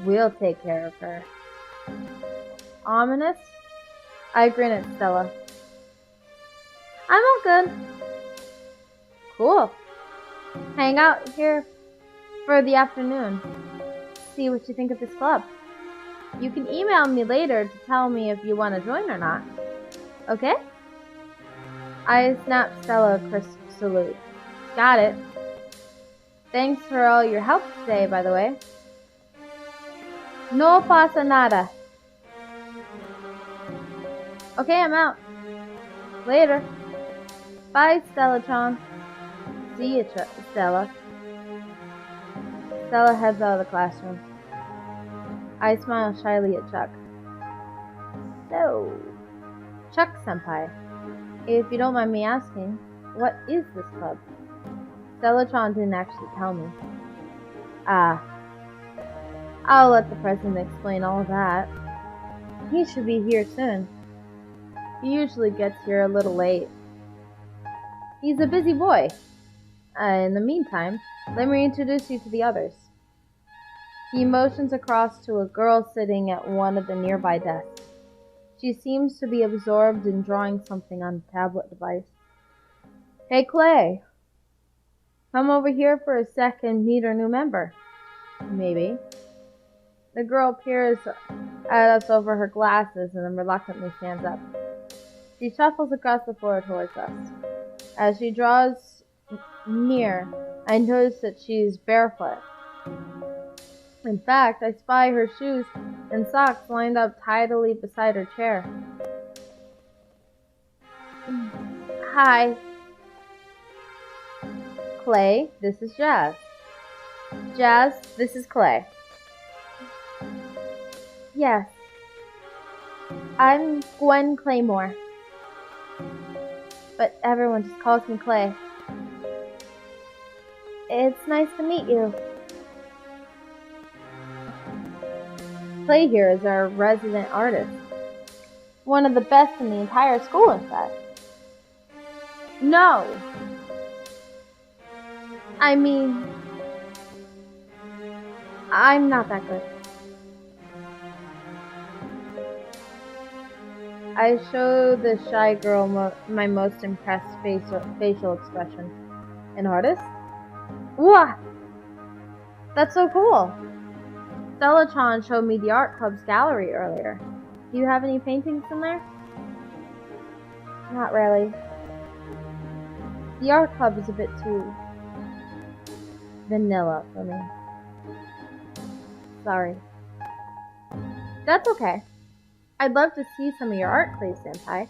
S1: We'll take care of her. Ominous? I grin at Stella. I'm all good. Cool. Hang out here for the afternoon. See what you think of this club. You can email me later to tell me if you want to join or not. Okay? I snapped Stella a crisp salute. Got it. Thanks for all your help today, by the way. No pasa nada. Okay, I'm out. Later. Bye, Stella-chan. See you, Stella. Stella heads out of the classroom. I smile shyly at Chuck. So, Chuck-senpai, if you don't mind me asking, what is this club? Stella-chan didn't actually tell me. Ah. I'll let the president explain all that. He should be here soon. He usually gets here a little late. He's a busy boy. In the meantime, let me introduce you to the others. He motions across to a girl sitting at one of the nearby desks. She seems to be absorbed in drawing something on the tablet device. Hey, Clay. Come over here for a sec and meet our new member. Maybe. The girl peers at us over her glasses and then reluctantly stands up. She shuffles across the floor towards us. As she draws near, I notice that she's barefoot. In fact, I spy her shoes and socks lined up tidily beside her chair. Hi. Clay, this is Jazz. Jazz, this is Clay. Yes. I'm Gwen Claymore. But everyone just calls me Clay. It's nice to meet you. Clay here is our resident artist. One of the best in the entire school, in fact. No! I mean, I'm not that good. I show the shy girl my most impressed facial expression. An artist? Wah! That's so cool! Stella-chan showed me the art club's gallery earlier. Do you have any paintings in there? Not really. The art club is a bit too vanilla for me. Sorry. That's okay. I'd love to see some of your art, Clay-senpai.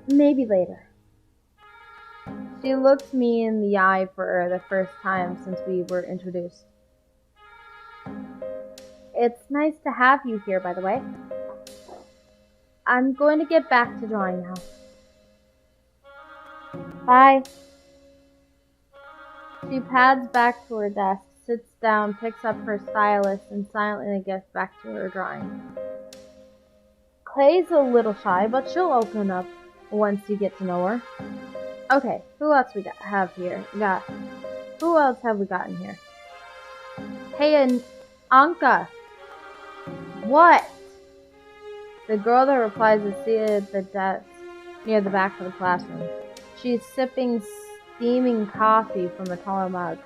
S1: Maybe later. She looked me in the eye for the first time since we were introduced. It's nice to have you here, by the way. I'm going to get back to drawing now. Bye. She pads back to her desk, sits down, picks up her stylus, and silently gets back to her drawing. Clay's a little shy, but she'll open up once you get to know her. Okay, who else have here? Who else have we got in here? Hey, and Anka. What? The girl that replies is seated at the desk near the back of the classroom. She's sipping steaming coffee from a taller mug.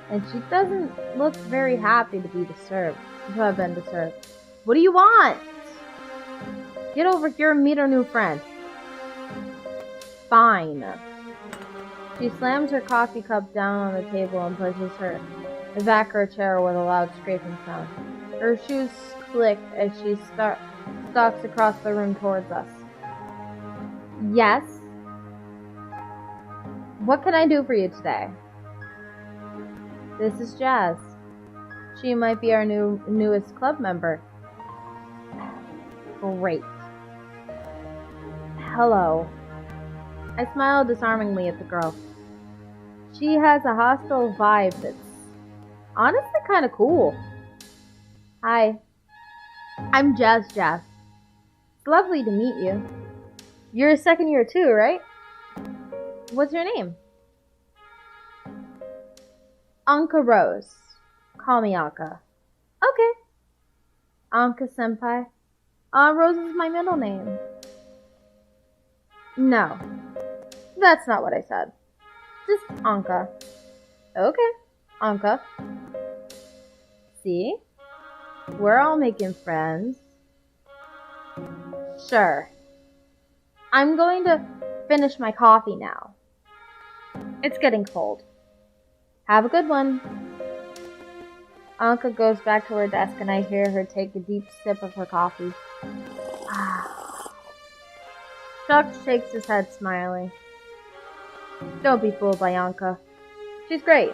S1: And she doesn't look very happy to have been disturbed. What do you want? Get over here and meet our new friend. Fine. She slams her coffee cup down on the table and pushes back her chair with a loud scraping sound. Her shoes click as she stalks across the room towards us. Yes? What can I do for you today? This is Jazz. She might be our newest club member. Great. Hello. I smile disarmingly at the girl. She has a hostile vibe that's honestly kind of cool. Hi. I'm Jazz. It's lovely to meet you. You're a second year too, right? What's your name? Anka Rose. Call me Anka. Okay. Anka-senpai. Rose is my middle name. No. That's not what I said. Just Anka. Okay. Anka. See? We're all making friends. Sure. I'm going to finish my coffee now. It's getting cold. Have a good one. Anka goes back to her desk and I hear her take a deep sip of her coffee. Chuck shakes his head, smiling. Don't be fooled by Anka. She's great.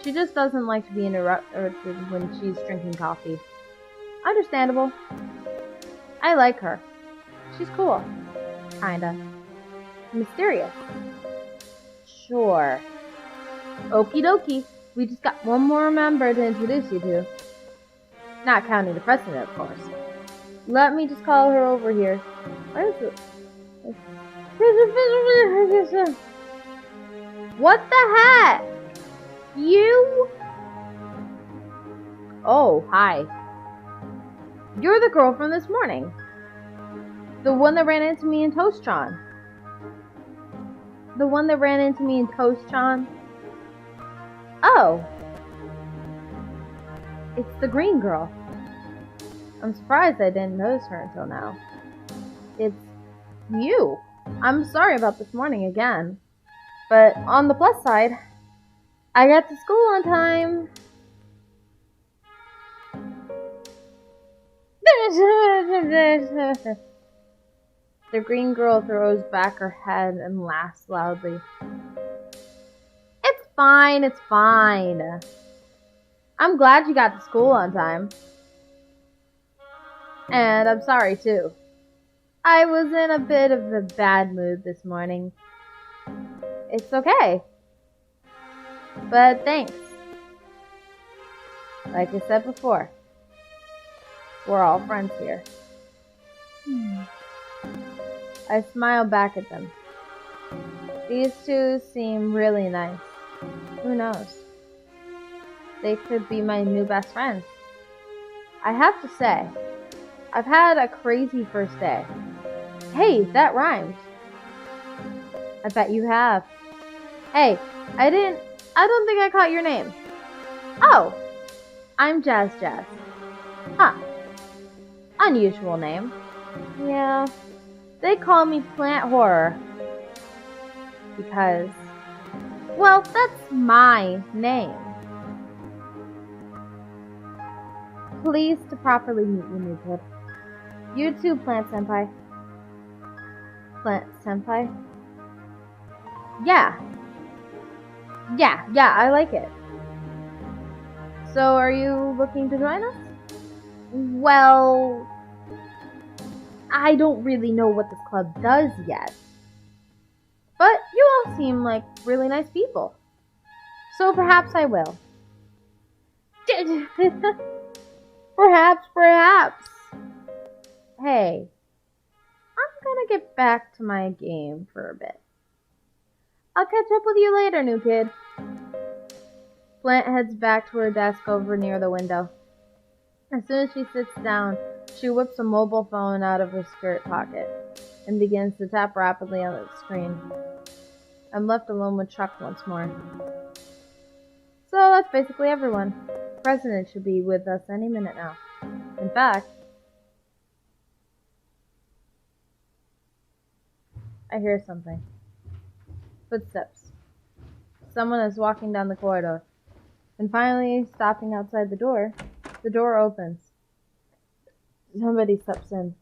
S1: She just doesn't like to be interrupted when she's drinking coffee. Understandable. I like her. She's cool. Kinda. Mysterious. Sure. Okie dokie. We just got one more member to introduce you to. Not counting the president, of course. Let me just call her over here. Where is it? What the heck? You? Oh, hi. You're the girl from this morning. The one that ran into me in Toastron. The one that ran into me in Toastron? Oh. It's the green girl. I'm surprised I didn't notice her until now. It's you. I'm sorry about this morning again. But on the plus side, I got to school on time. The green girl throws back her head and laughs loudly. It's fine, it's fine. I'm glad you got to school on time. And I'm sorry too. I was in a bit of a bad mood this morning. It's okay. But thanks. Like I said before, we're all friends here. I smile back at them. These two seem really nice. Who knows? They could be my new best friends. I have to say, I've had a crazy first day. Hey, that rhymes. I bet you have. Hey, I don't think I caught your name. Oh, I'm Jazz. Huh. Unusual name. Yeah. They call me Plant Horror. Because, well, that's my name. Pleased to properly meet you, new kid. You too, Plant Senpai. Plant Senpai? Yeah, I like it. So, are you looking to join us? Well, I don't really know what this club does yet. But you all seem like really nice people. So perhaps I will. Perhaps. Hey, I'm gonna get back to my game for a bit. I'll catch up with you later, new kid. Plant heads back to her desk over near the window. As soon as she sits down, she whips a mobile phone out of her skirt pocket and begins to tap rapidly on the screen. I'm left alone with Chuck once more. So So that's basically everyone. The president should be with us any minute now. In fact, I hear something. Footsteps. Someone is walking down the corridor. And finally, stopping outside the door opens. Somebody steps in.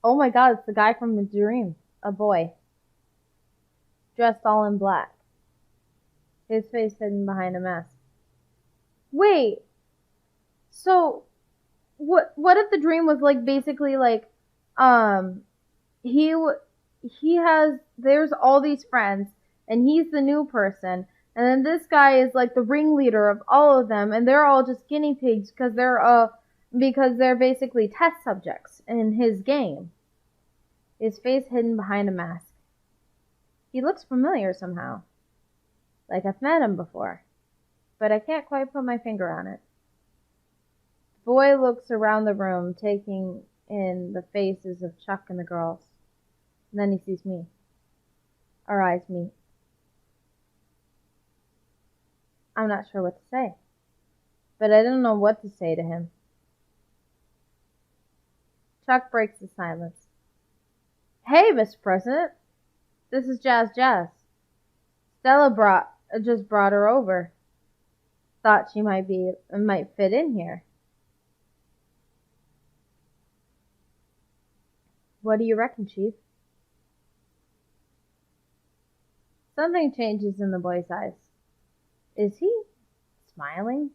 S1: Oh my god, it's the guy from the dream. A boy. Dressed all in black. His face hidden behind a mask. Wait! So, what if the dream was like basically like, there's all these friends, and he's the new person, and then this guy is like the ringleader of all of them, and they're all just guinea pigs because they're basically test subjects in his game. His face hidden behind a mask. He looks familiar somehow. Like I've met him before. But I can't quite put my finger on it. The boy looks around the room, taking in the faces of Chuck and the girls. And then he sees me. Our eyes meet. I'm not sure what to say. But I don't know what to say to him. Chuck breaks the silence. Hey, Mr. President. This is Jazz. Stella just brought her over. Thought she might fit in here. What do you reckon, Chief? Something changes in the boy's eyes. Is he smiling?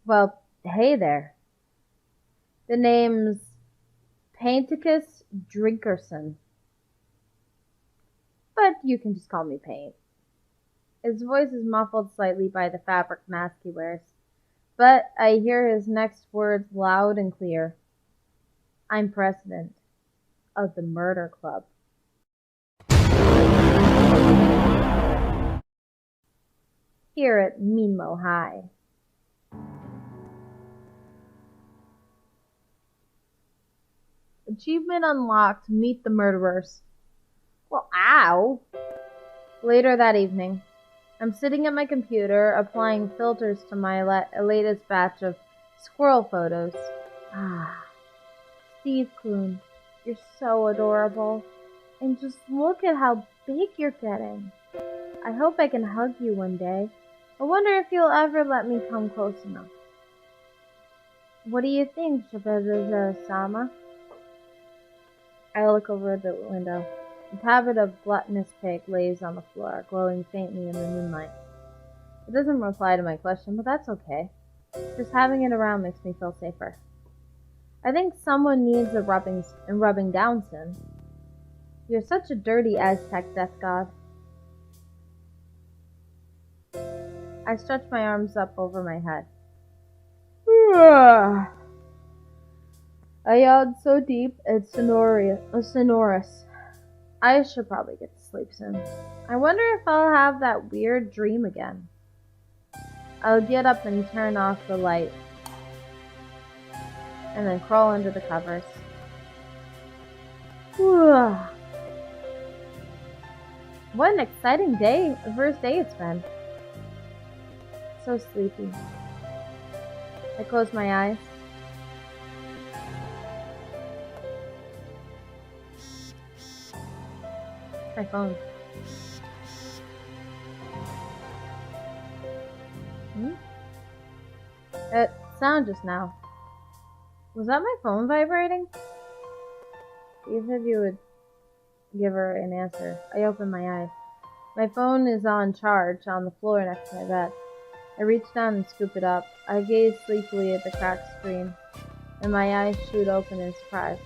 S1: Well, hey there. The name's Painticus Drinkerson. But you can just call me Paint. His voice is muffled slightly by the fabric mask he wears, but I hear his next words loud and clear. I'm president of the Murder Club. Here at Minmo High. Achievement unlocked. Meet the murderers. Well, ow! Later that evening, I'm sitting at my computer applying filters to my latest batch of squirrel photos. Steve Kloon, you're so adorable. And just look at how big you're getting. I hope I can hug you one day. I wonder if you'll ever let me come close enough. What do you think, Sama? I look over the window. A tablet of gluttonous pig lays on the floor, glowing faintly in the moonlight. It doesn't reply to my question, but that's okay. Just having it around makes me feel safer. I think someone needs a rubbing down soon. You're such a dirty Aztec death god. I stretch my arms up over my head. I yawned so deep it's sonorous. I should probably get to sleep soon. I wonder if I'll have that weird dream again. I'll get up and turn off the light, and then crawl under the covers. What an exciting day, first day it's been. So sleepy. I close my eyes. My phone. That sound just now. Was that my phone vibrating? You said you would give her an answer. I open my eyes. My phone is on charge on the floor next to my bed. I reach down and scoop it up. I gaze sleepily at the cracked screen, and my eyes shoot open in surprise.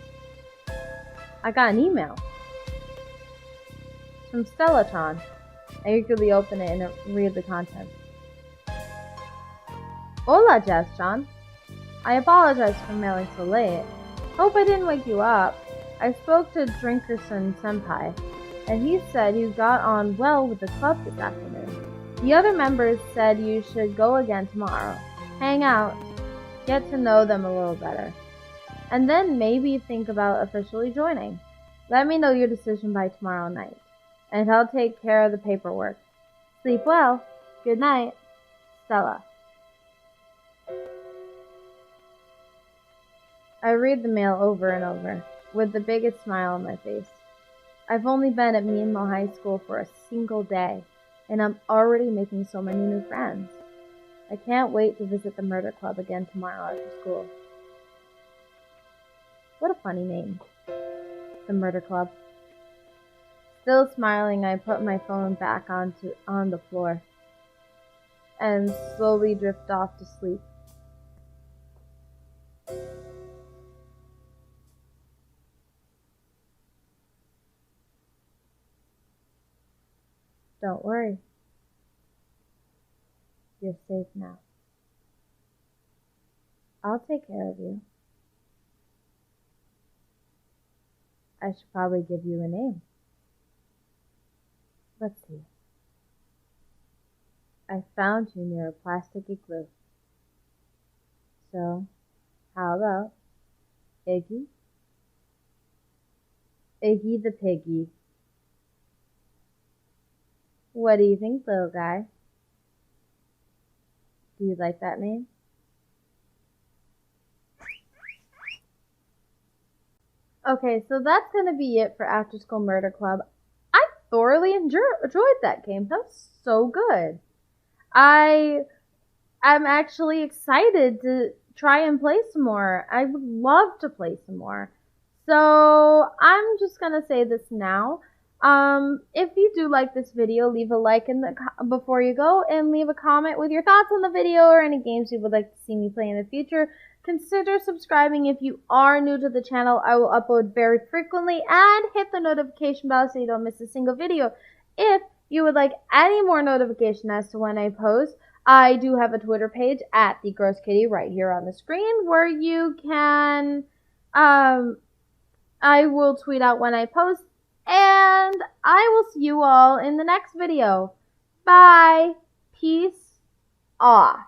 S1: I got an email. It's from Stellatron. I eagerly open it and read the contents. Hola, Jazz-chan. I apologize for mailing so late. Hope I didn't wake you up. I spoke to Drinkerson-senpai, and he said you got on well with the club this afternoon. The other members said you should go again tomorrow. Hang out, get to know them a little better, and then maybe think about officially joining. Let me know your decision by tomorrow night. and I'll take care of the paperwork. Sleep well. Good night, Stella. I read the mail over and over, with the biggest smile on my face. I've only been at Meanwhile High School for a single day, and I'm already making so many new friends. I can't wait to visit the murder club again tomorrow after school. What a funny name. The murder club. Still smiling, I put my phone back on the floor and slowly drift off to sleep. Don't worry. You're safe now. I'll take care of you. I should probably give you a name. Let's see. I found you near a plastic igloo. So, how about Iggy? Iggy the piggy. What do you think, little guy? Do you like that name? Okay, so that's going to be it for After School Murder Club. I thoroughly enjoyed that game. That was so good. I'm actually excited to try and play some more. I would love to play some more. So I'm just going to say this now. If you do like this video, leave a like before you go, and leave a comment with your thoughts on the video or any games you would like to see me play in the future. Consider subscribing if you are new to the channel. I will upload very frequently, and hit the notification bell so you don't miss a single video. If you would like any more notification as to when I post, I do have a Twitter page at Thegroszkitty right here on the screen, where you can, I will tweet out when I post, and I will see you all in the next video. Bye. Peace off.